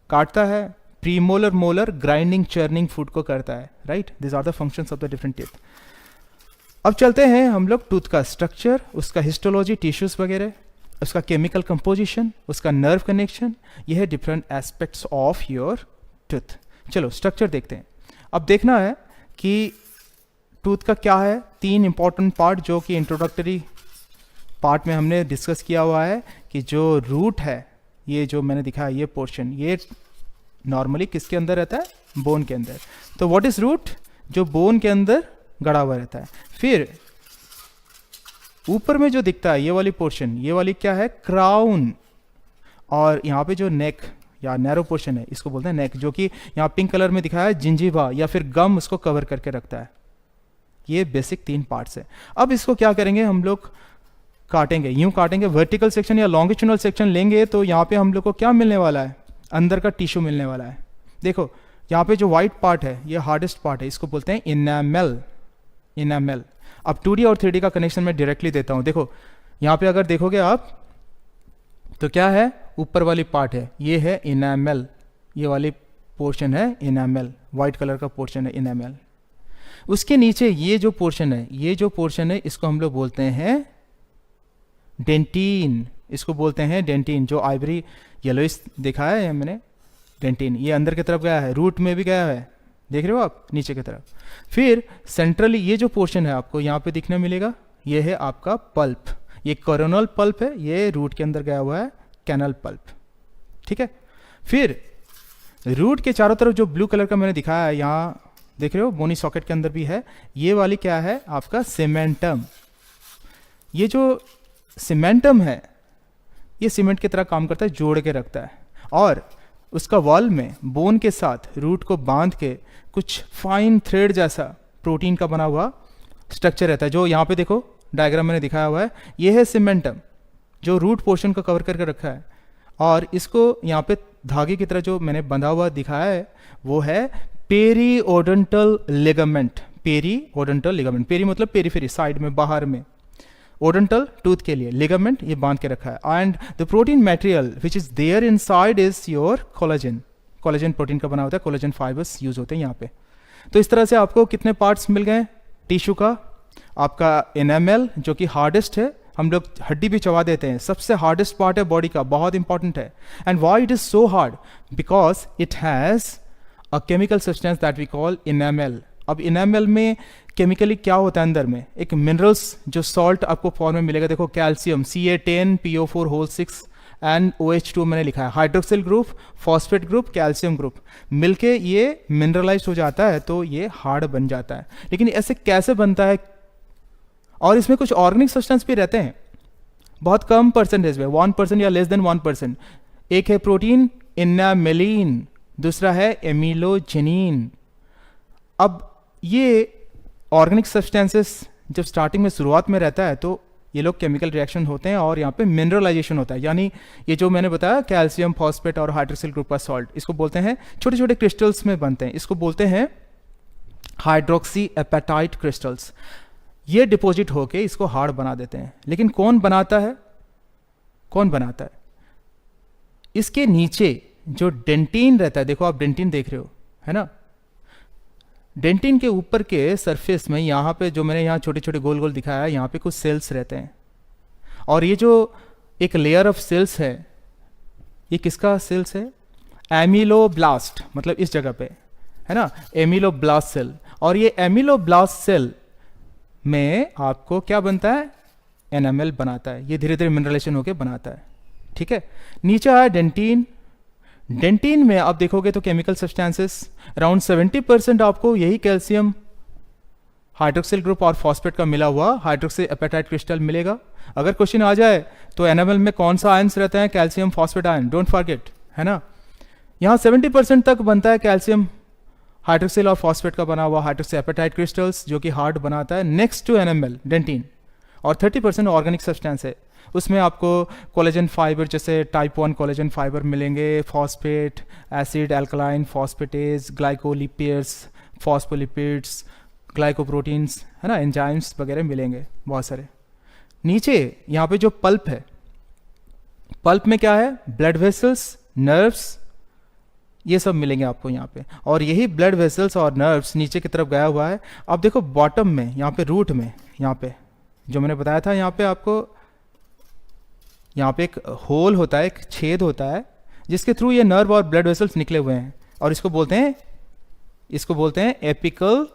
काटता है। Premolar, molar grinding churning food को करता है, right. This are the functions of the different teeth. अब चलते हैं हम लोग टूथ का स्ट्रक्चर, उसका हिस्टोलॉजी, टिश्यूज वगैरह, उसका केमिकल कंपोजिशन, उसका नर्व कनेक्शन, यह है different aspects of your tooth. चलो स्ट्रक्चर देखते हैं। अब देखना है कि टूथ का क्या है, 3 इंपॉर्टेंट पार्ट जो कि इंट्रोडक्टरी पार्ट में हमने डिस्कस किया हुआ है कि जो रूट है, ये जो मैंने दिखाया ये पोर्शन, ये नॉर्मली किसके अंदर रहता है, बोन के अंदर। तो व्हाट इज रूट, जो बोन के अंदर गड़ा हुआ रहता है। फिर ऊपर में जो दिखता है ये वाली पोर्शन, ये वाली क्या है, क्राउन, और यहाँ पे जो नेक या नैरो पोर्शन है इसको बोलते हैं नेक, जो कि यहाँ पिंक कलर में दिखाया है, जिंजीवा या फिर गम उसको कवर करके रखता है। ये बेसिक 3 पार्ट्स है। अब इसको क्या करेंगे हम लोग, काटेंगे, यूं काटेंगे, वर्टिकल सेक्शन या लॉन्गिट्यूडनल सेक्शन लेंगे तो यहाँ पे हम लोग को क्या मिलने वाला है, अंदर का टिश्यू मिलने वाला है। देखो यहाँ पे जो व्हाइट पार्ट है ये हार्डेस्ट पार्ट है, इसको बोलते हैं इनामेल। इनामेल। अब 2D और 3D का कनेक्शन मैं डायरेक्टली देता हूँ। देखो यहाँ पे अगर देखोगे आप तो क्या है, ऊपर वाली पार्ट है ये है इनामेल, ये वाली पोर्शन है इनामेल, व्हाइट कलर का पोर्शन है इनामेल। उसके नीचे ये जो पोर्शन है, ये जो पोर्शन है इसको हम लोग बोलते हैं डेंटिन, इसको बोलते हैं डेंटिन, जो आइवरी येलोइश दिखा है मैंने, डेंटिन। ये अंदर की तरफ गया है, रूट में भी गया है, देख रहे हो आप नीचे की तरफ। फिर सेंट्रली ये जो पोर्शन है आपको यहाँ पे दिखने मिलेगा, ये है आपका पल्प, ये कोरोनल पल्प है, ये रूट के अंदर गया हुआ है कैनल पल्प, ठीक है। फिर रूट के चारों तरफ जो ब्लू कलर का मैंने दिखाया है, यहाँ देख रहे हो बोनी सॉकेट के अंदर भी है, ये वाली क्या है आपका सीमेंटम। ये जो सीमेंटम है ये सीमेंट की तरह काम करता है, जोड़ के रखता है, और उसका वॉल में बोन के साथ रूट को बांध के कुछ फाइन थ्रेड जैसा प्रोटीन का बना हुआ स्ट्रक्चर रहता है, जो यहाँ पे देखो डायग्राम मैंने दिखाया हुआ है, ये है सीमेंटम जो रूट पोर्शन को कवर करके रखा है। और इसको यहाँ पे धागे की तरह जो मैंने बंधा हुआ दिखाया है वो है पेरीओडेंटल लिगामेंट। पेरीओडेंटल लिगामेंट, पेरी मतलब पेरीफेरी, साइड में, बाहर में, ओडेंटल टूथ के लिए, लिगामेंट ये बांध के रखा है। And the protein material which is there inside is your collagen. Collagen protein का बना होता है, कोलेजन फाइबर्स यूज होते हैं यहाँ पे। तो इस तरह से आपको कितने पार्ट्स मिल गए टिश्यू का, आपका एनामेल जो कि हार्डेस्ट है, हम लोग हड्डी भी चबा देते हैं, सबसे हार्डेस्ट पार्ट है बॉडी का, बहुत इंपॉर्टेंट है। And why it is so hard, because it has a chemical substance that we call enamel. अब इनामेल में केमिकली क्या होता है, अंदर में एक मिनरल्स जो सॉल्ट आपको फॉर्म में मिलेगा, देखो calcium Ca10 PO4 and OH2 मैंने लिखा है, hydroxyl group, phosphate group, calcium group मिलके ये मिनरलाइज हो जाता है, तो ये हार्ड बन जाता है। लेकिन ऐसे कैसे बनता है, और इसमें कुछ ऑर्गेनिक सब्सटेंस भी रहते हैं बहुत कम परसेंटेज में, 1% या लेस देन 1%। एक है प्रोटीन इनामेलिन, दूसरा है एमिलोजेनिन। अब ये ऑर्गेनिक सब्सटेंसेस जब स्टार्टिंग में शुरुआत में रहता है तो ये लोग केमिकल रिएक्शन होते हैं और यहाँ पे मिनरलाइजेशन होता है, यानी ये जो मैंने बताया कैल्शियम, फॉस्फेट और हाइड्रोक्सिल ग्रुप का सॉल्ट, इसको बोलते हैं, छोटे छोटे क्रिस्टल्स में बनते हैं, इसको बोलते हैं हाइड्रोक्सी एपेटाइट क्रिस्टल्स। ये डिपॉजिट होके इसको हार्ड बना देते हैं। लेकिन कौन बनाता है, कौन बनाता है, इसके नीचे जो डेंटिन रहता है, देखो आप डेंटिन देख रहे हो है ना, डेंटिन के ऊपर के सरफेस में यहाँ पे जो मैंने यहाँ छोटे छोटे गोल गोल दिखाया है, यहाँ पे कुछ सेल्स रहते हैं, और ये जो एक लेयर ऑफ सेल्स है, ये किसका सेल्स है, एमिलोब्लास्ट, मतलब इस जगह पे है ना, एमिलोब्लास्ट सेल। और ये एमिलोब्लास्ट सेल में आपको क्या बनता है, एनामेल बनाता है, ये धीरे धीरे मिनरलेशन होकर बनाता है, ठीक है। नीचे आया डेंटिन। डेंटिन में आप देखोगे तो केमिकल सब्सटेंसेस अराउंड 70% आपको यही कैल्शियम, हाइड्रोक्सिल ग्रुप और फॉस्फेट का मिला हुआ हाइड्रोक्सी एपेटाइट क्रिस्टल मिलेगा। अगर क्वेश्चन आ जाए तो एनामेल में कौन सा आयंस रहता है, calcium phosphate ion, don't forget, है ना। यहाँ 70% तक बनता है कैल्शियम, हाइड्रोक्सिल और फॉस्फेट का बना हुआ हाइड्रोक्सी एपेटाइट क्रिस्टल्स, जो कि हार्ड बनाता है नेक्स्ट टू एनामेल, डेंटिन। और 30% ऑर्गेनिक सब्सटेंस है, उसमें आपको कोलेजन फाइबर जैसे टाइप 1 कोलेजन फाइबर मिलेंगे, phosphate, acid, alkaline, phosphatase, glycolipids, phospholipids, glycoproteins, है ना, एंजाइम्स वगैरह मिलेंगे बहुत सारे। नीचे यहाँ पे जो पल्प है, पल्प में क्या है, ब्लड वेसल्स, नर्व्स, ये सब मिलेंगे आपको यहाँ पे। और यही ब्लड वेसल्स और नर्व्स नीचे की तरफ गया हुआ है। अब देखो बॉटम में, यहाँ पे रूट में, यहाँ पे जो मैंने बताया था, यहाँ पे आपको, यहाँ पे एक होल होता है, एक छेद होता है, जिसके थ्रू ये नर्व और ब्लड वेसल्स निकले हुए हैं, और इसको बोलते हैं एपिकल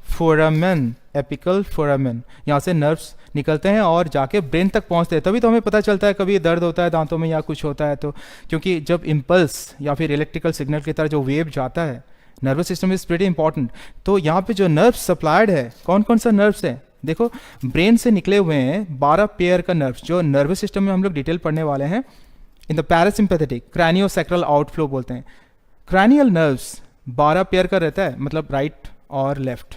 फोरामेन। एपिकल फोरामेन, यहाँ से नर्व्स निकलते हैं और जाके ब्रेन तक पहुँचते हैं। तभी तो हमें पता चलता है कभी दर्द होता है दांतों में या कुछ होता है तो, क्योंकि जब इम्पल्स या फिर इलेक्ट्रिकल सिग्नल की तरह जो वेव जाता है nervous system is pretty important. तो यहाँ पे जो नर्व सप्लाइड है, कौन कौन सा नर्व्स है, देखो ब्रेन से निकले हुए हैं 12 पेयर का नर्व्स, जो नर्वस सिस्टम में हम लोग डिटेल पढ़ने वाले हैं। इन द पैरासिम्पैथेटिक क्रैनियोसैक्रल आउटफ्लो बोलते हैं। क्रैनियल नर्व्स 12 पेयर का रहता है, मतलब राइट और left,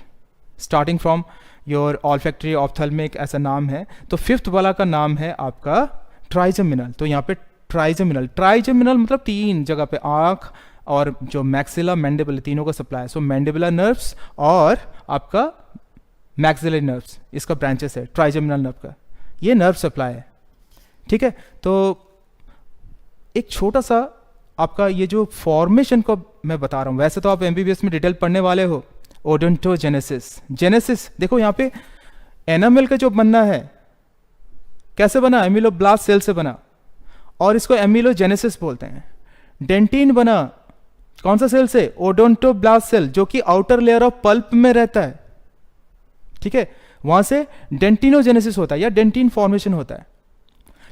starting from your olfactory ophthalmic ऐसा नाम है। तो फिफ्थ वाला का नाम है आपका ट्राइजेमिनल। तो यहाँ पे ट्राइजेमिनल मतलब 3 जगह पे, आँख और जो मैक्सिला मैंडिबुला, तीनों का सप्लाई है। सो मैंडिबुलर नर्व्स और आपका मैक्सिलरी नर्व्स, इसका ब्रांचेस है ट्राइजेमिनल नर्व का, ये नर्व सप्लाई है। ठीक है, तो एक छोटा सा आपका ये जो फॉर्मेशन को मैं बता रहा हूँ, वैसे तो आप एमबीबीएस में डिटेल पढ़ने वाले हो। ओडोंटोजेनेसिस देखो यहाँ पे एनामेल का जो बनना है कैसे बना, एमिलोब्लास्ट सेल से बना, और इसको एमिलोजेनेसिस बोलते हैं। डेंटिन बना कौन सा सेल से, ओडोंटोब्लास्ट सेल, जो कि आउटर लेयर ऑफ पल्प में रहता है। ठीक है, वहां से डेंटिनोजेनेसिस होता है या डेंटिन फॉर्मेशन होता है।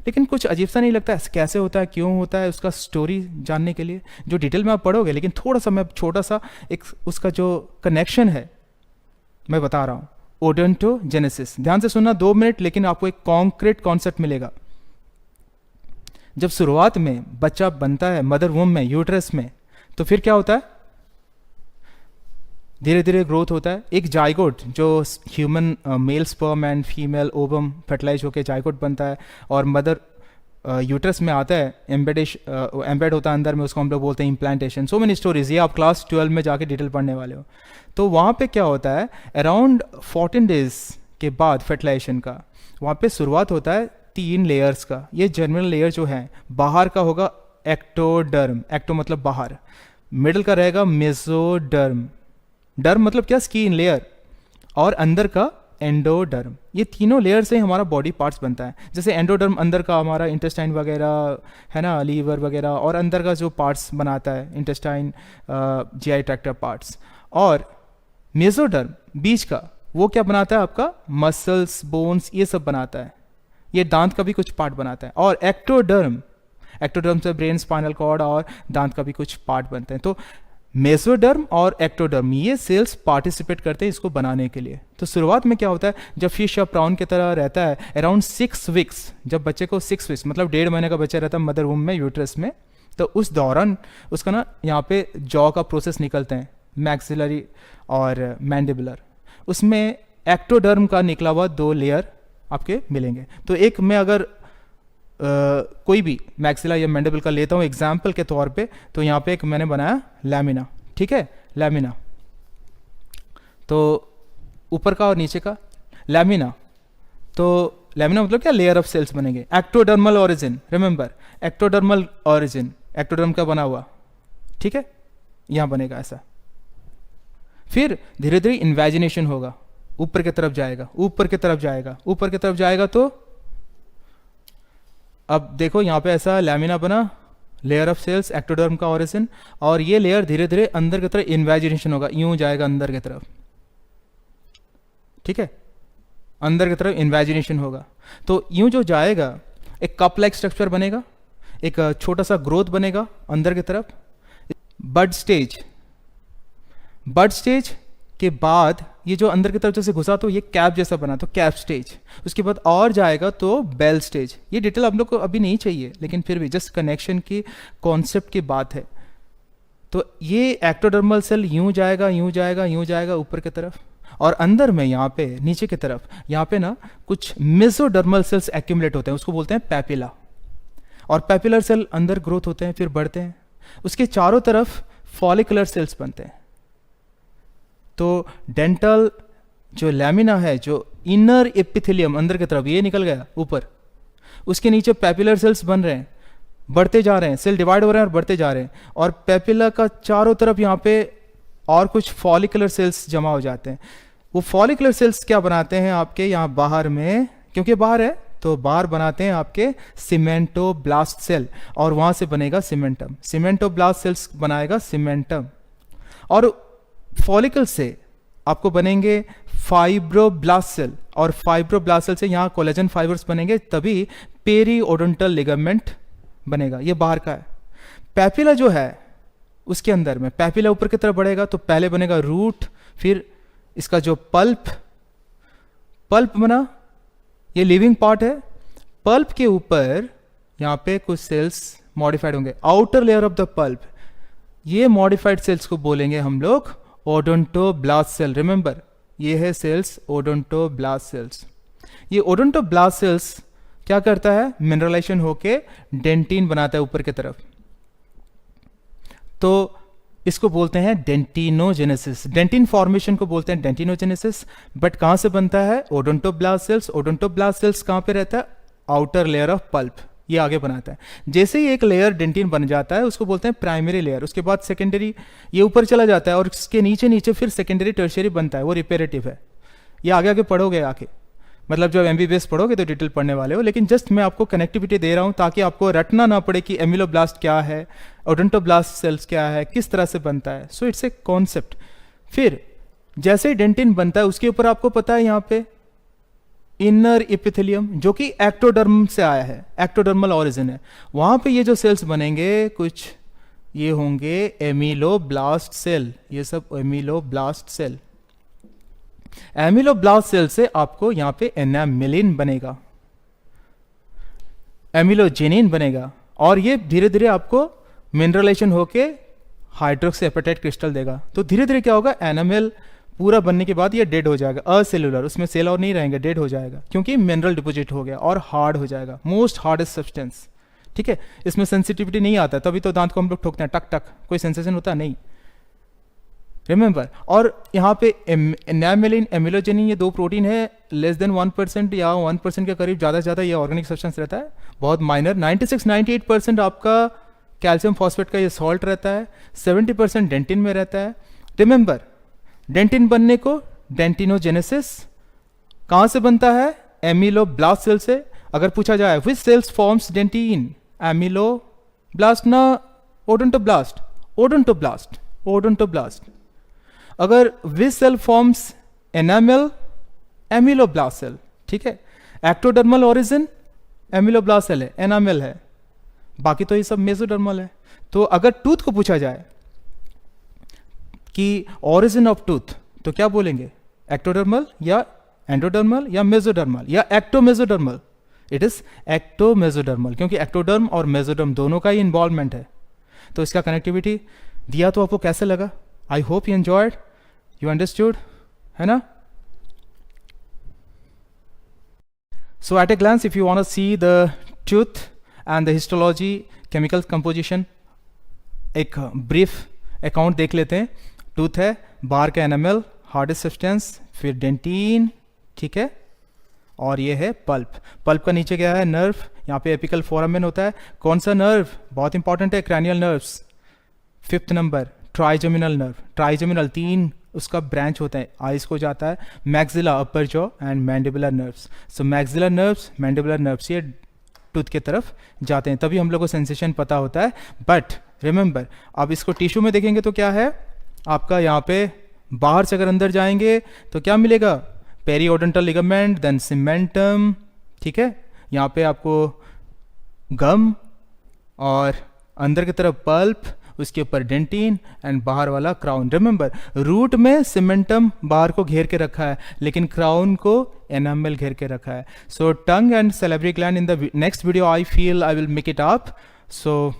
लेकिन कुछ अजीब सा नहीं लगता है, कैसे होता है, क्यों होता है, उसका स्टोरी जानने के लिए जो डिटेल में आप पढ़ोगे, लेकिन थोड़ा सा मैं छोटा सा एक उसका जो कनेक्शन है मैं बता रहा हूँ। ओडोंटोजेनेसिस, ध्यान से सुनना 2 मिनट, लेकिन आपको एक कॉन्क्रीट कॉन्सेप्ट मिलेगा। जब शुरुआत में बच्चा बनता है मदर वूम में, यूट्रस में, तो फिर क्या होता है, धीरे धीरे ग्रोथ होता है। एक जाइगोट जो human male sperm and female ovum fertilize होकर जाइगोट बनता है और मदर यूट्रस में आता है, एम्बेड होता है अंदर में, उसको हम लोग बोलते हैं इम्प्लांटेशन। सो मेनी स्टोरीज, ये आप क्लास 12 में जाके डिटेल पढ़ने वाले हो। तो वहाँ पे क्या होता है, अराउंड 14 डेज के बाद फर्टिलाइजेशन का, वहाँ पे शुरुआत होता है 3 लेयर्स का। ये जर्मिनल लेयर जो है बाहर का होगा एक्टोडर्म, एक्टो मतलब बाहर, मिडल का रहेगा मेसोडर्म, डर्म मतलब क्या, स्किन लेयर, और अंदर का एंडोडर्म। ये तीनों लेयर से हमारा बॉडी पार्ट्स बनता है। जैसे एंडोडर्म अंदर का हमारा इंटेस्टाइन वगैरह है ना, लीवर वगैरह, और अंदर का जो पार्ट्स बनाता है इंटेस्टाइन, जीआई ट्रैक्टर पार्ट्स, और मेसोडर्म बीच का वो क्या बनाता है, आपका मसल्स, बोन्स, ये सब बनाता है। ये दांत का भी कुछ पार्ट बनाता है। और एक्टोडर्म, एक्टोडर्म से ब्रेन, स्पाइनल कॉर्ड और दांत का भी कुछ पार्ट बनते हैं। तो मेसोडर्म और एक्टोडर्म ये सेल्स पार्टिसिपेट करते हैं इसको बनाने के लिए। तो शुरुआत में क्या होता है, जब फिश या प्राउन की तरह रहता है, अराउंड 6 वीक्स, जब बच्चे को 6 वीक्स मतलब 1.5 महीने का बच्चा रहता है मदर वूम में, यूट्रस में, तो उस दौरान उसका ना यहाँ पे जॉ का प्रोसेस निकलते हैं, मैक्सिलरी और मैंडिबुलर। उसमें एक्टोडर्म का निकला हुआ 2 लेयर आपके मिलेंगे। तो एक में अगर कोई भी मैक्सिला या मैंडिबल का लेता हूँ एग्जाम्पल के तौर पे, तो यहाँ पे एक मैंने बनाया लैमिना। ठीक है, लैमिना, तो ऊपर का और नीचे का लैमिना। तो लैमिना मतलब क्या, लेयर ऑफ सेल्स बनेंगे। Ectodermal origin, remember ectodermal origin, ectoderm का बना हुआ, ठीक है, यहाँ बनेगा ऐसा। फिर धीरे धीरे इन्वेजिनेशन होगा, ऊपर की तरफ जाएगा, ऊपर की तरफ जाएगा, ऊपर की तरफ जाएगा। तो अब देखो यहाँ पे ऐसा लैमिना बना, लेयर ऑफ सेल्स, एक्टोडर्म का ओरिजिन, और ये लेयर धीरे धीरे अंदर की तरफ इन्वेजिनेशन होगा, यूं जाएगा अंदर की तरफ। ठीक है, अंदर की तरफ इन्वेजिनेशन होगा। तो यूं जो जाएगा एक कप लाइक स्ट्रक्चर बनेगा, एक छोटा सा ग्रोथ बनेगा अंदर की तरफ। बड स्टेज, बड स्टेज के बाद ये जो अंदर की तरफ जैसे घुसा तो ये कैप जैसा बना, तो कैप स्टेज। उसके बाद और जाएगा तो बेल स्टेज। ये डिटेल आप लोग को अभी नहीं चाहिए, लेकिन फिर भी जस्ट कनेक्शन की कॉन्सेप्ट की बात है। तो ये एक्टोडर्मल सेल यूं जाएगा, यूं जाएगा, यूं जाएगा ऊपर की तरफ, और अंदर में यहाँ पे नीचे की तरफ यहाँ पे ना कुछ मेसोडर्मल सेल्स एक्यूमुलेट होते हैं, उसको बोलते हैं पैपिला। और पैपिलर सेल अंदर ग्रोथ होते हैं, फिर बढ़ते हैं। उसके चारों तरफ फॉलिकुलर सेल्स बनते हैं। तो डेंटल जो लैमिना है, जो इनर एपिथेलियम अंदर की तरफ, ये निकल गया ऊपर, उसके नीचे पैपिलर सेल्स बन रहे हैं, बढ़ते जा रहे हैं, सेल डिवाइड हो रहे हैं और बढ़ते जा रहे हैं। और पैपिला का चारों तरफ यहाँ पे और कुछ फॉलिकुलर सेल्स जमा हो जाते हैं। वो फॉलिकुलर सेल्स क्या बनाते हैं आपके यहाँ बाहर में, क्योंकि बाहर है तो बाहर बनाते हैं आपके सीमेंटोब्लास्ट सेल, और वहां से बनेगा सीमेंटम। सीमेंटोब्लास्ट सेल्स बनाएगा सीमेंटम, और फॉलिकल से आपको बनेंगे फाइब्रोब्लास्ट सेल, और फाइब्रोब्लास्ट सेल से यहाँ कोलेजन फाइबर्स बनेंगे, तभी पेरीओडोंटल लिगामेंट बनेगा। ये बाहर का है। पैपिला जो है उसके अंदर में पैपिला ऊपर की तरफ बढ़ेगा तो पहले बनेगा रूट, फिर इसका जो पल्प बना, ये लिविंग पार्ट है। पल्प के ऊपर यहाँ पे कुछ सेल्स मॉडिफाइड होंगे, outer layer of the pulp, ये मॉडिफाइड सेल्स को बोलेंगे हम लोग ओडोंटोब्लास्ट सेल। रिमेंबर, ये है सेल्स ओडोंटोब्लास्ट सेल्स। ये ओडोंटोब्लास्ट सेल्स क्या करता है, मिनरलाइजेशन होके डेंटिन बनाता है ऊपर की तरफ, तो इसको बोलते हैं डेंटिनोजेनेसिस। डेंटिन फॉर्मेशन को बोलते हैं डेंटिनोजेनेसिस। बट कहां से बनता है, ओडोंटोब्लास्ट सेल्स। ओडोंटोब्लास्ट सेल्स कहां पे रहता है, आउटर लेयर ऑफ पल्प, ये आगे बनाता है। जैसे ही एक लेयर डेंटिन बन जाता है उसको बोलते हैं प्राइमरी लेयर, उसके बाद सेकेंडरी, ये ऊपर चला जाता है और उसके नीचे नीचे फिर सेकेंडरी टर्शियरी बनता है, वो रिपेरेटिव है। ये आगे आगे पढ़ोगे आके, मतलब जब एमबीबीएस पढ़ोगे तो डिटेल पढ़ने वाले हो, लेकिन जस्ट मैं आपको कनेक्टिविटी दे रहा हूं ताकि आपको रटना ना पड़े कि एमिलोब्लास्ट क्या है, ओडोंटोब्लास्ट सेल्स क्या है, किस तरह से बनता है। So it's a concept. फिर जैसे ही डेंटिन बनता है उसके ऊपर आपको पता है यहाँ पे इनर इपिथेलियम, जो कि एक्टोडर्म से आया है, एक्टोडर्मल ऑरिजिन है। वहां पे ये जो सेल्स बनेंगे कुछ ये होंगे एमिलोब्लास्ट सेल, ये सब एमिलोब्लास्ट सेल। एमिलोब्लास्ट सेल से आपको यहां पे एनामिलिन बनेगा, एमिलोजेनिन बनेगा, और ये धीरे धीरे आपको मिनरलाइजेशन होके हाइड्रोक्सी एपेटाइट क्रिस्टल देगा। तो धीरे धीरे क्या होगा, एनामिल पूरा बनने के बाद ये डेड हो जाएगा, असेलुलर, उसमें सेल और नहीं रहेंगे, डेड हो जाएगा, क्योंकि मिनरल डिपोजिट हो गया और हार्ड हो जाएगा, मोस्ट हार्डेस्ट सब्सटेंस। ठीक है, इसमें सेंसिटिविटी नहीं आता, तभी तो दांत को हम लोग ठोकते हैं, टक टक, कोई सेंसेशन होता नहीं, रिमेंबर। और यहाँ पे एनामिलिन, एमिलोजेनिन, ये दो प्रोटीन है, लेस देन 1% या 1% के करीब, ज़्यादा से ज़्यादा ये ऑर्गेनिक सब्सटेंस रहता है, बहुत माइनर। 96-98% आपका कैल्शियम फॉस्फेट का ये सॉल्ट रहता है, 70% डेंटिन में रहता है। रिमेंबर, डेंटिन बनने को डेंटिनोजेनेसिस कहाँ से बनता है, एमिलोब्लास्ट सेल से। अगर पूछा जाए विच सेल्स फॉर्म्स डेंटिन, एमिलोब्लास्ट ना ओडोंटोब्लास्ट, ओडोंटोब्लास्ट, ओडोंटोब्लास्ट। अगर विच सेल फॉर्म्स एनामिल, एमिलोब्लास्ट सेल। ठीक है, एक्टोडर्मल ओरिजिन एमिलोब्लास्ट सेल है, एनामिल है, बाकी तो ये सब मेसोडर्मल है। तो अगर टूथ को पूछा जाए कि ओरिजिन ऑफ टूथ, तो क्या बोलेंगे, एक्टोडर्मल या एंडोडर्मल या मेसोडर्मल या एक्टोमेसोडर्मल। इट इज एक्टोमेसोडर्मल, क्योंकि एक्टोडर्म और मेसोडर्म दोनों का ही इन्वॉल्वमेंट है। तो इसका कनेक्टिविटी दिया, तो आपको कैसे लगा, I hope you enjoyed, you understood, है ना। So at a glance, if you want to see the tooth and the histology, chemical composition, एक ब्रीफ अकाउंट देख लेते हैं। टूथ है, बाहर का एनामल, हार्डेस्ट सब्सटेंस, फिर डेंटिन, ठीक है, और ये है पल्प। पल्प का नीचे क्या है, नर्व, यहाँ पे एपिकल फोरामेन होता है। कौन सा नर्व, बहुत इंपॉर्टेंट है, cranial nerves. 5th number trigeminal nerve, trigeminal 3 उसका ब्रांच होता है, आइस को जाता है, maxilla upper jaw and mandibular nerves. So maxillary nerves, mandibular nerves ये टूथ की तरफ जाते हैं, तभी हम लोग को सेंसेशन पता होता है। बट रिमेंबर, अब इसको टिश्यू में देखेंगे तो क्या है आपका, यहाँ पे बाहर से अगर अंदर जाएंगे तो क्या मिलेगा, पेरिओडेंटल लिगामेंट, देन सीमेंटम, ठीक है, यहाँ पे आपको गम, और अंदर की तरफ पल्प, उसके ऊपर डेंटिन एंड बाहर वाला क्राउन। रिमेंबर, रूट में सीमेंटम बाहर को घेर के रखा है, लेकिन क्राउन को एनामल घेर के रखा है। So tongue and salivary gland, in the next video I feel I will make it up. So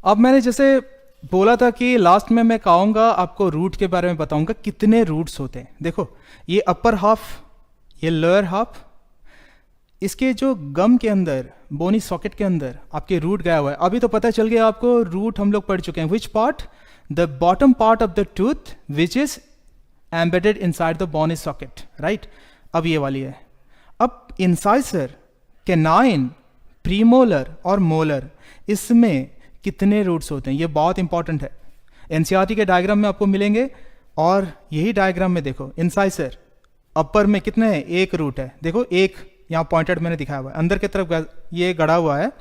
अब मैंने जैसे बोला था कि लास्ट में मैं कहूँगा आपको रूट के बारे में बताऊंगा, कितने रूट्स होते हैं। देखो, ये अपर हाफ, ये लोअर हाफ, इसके जो गम के अंदर, बोनी सॉकेट के अंदर आपके रूट गया हुआ है। अभी तो पता चल गया आपको, रूट हम लोग पढ़ चुके हैं। Which part, the bottom part of the tooth which is embedded inside the bony socket, right. अब ये वाली है। अब इंसाइसर, कैनाइन, प्रीमोलर और मोलर, इसमें कितने रूट्स होते हैं, ये बहुत इंपॉर्टेंट है। एनसीईआरटी के डायग्राम में आपको मिलेंगे, और यही डायग्राम में देखो, इंसाइसर अपर में कितने हैं, एक रूट है। देखो, एक यहाँ पॉइंटेड मैंने दिखाया हुआ है, अंदर की तरफ ये गड़ा हुआ है,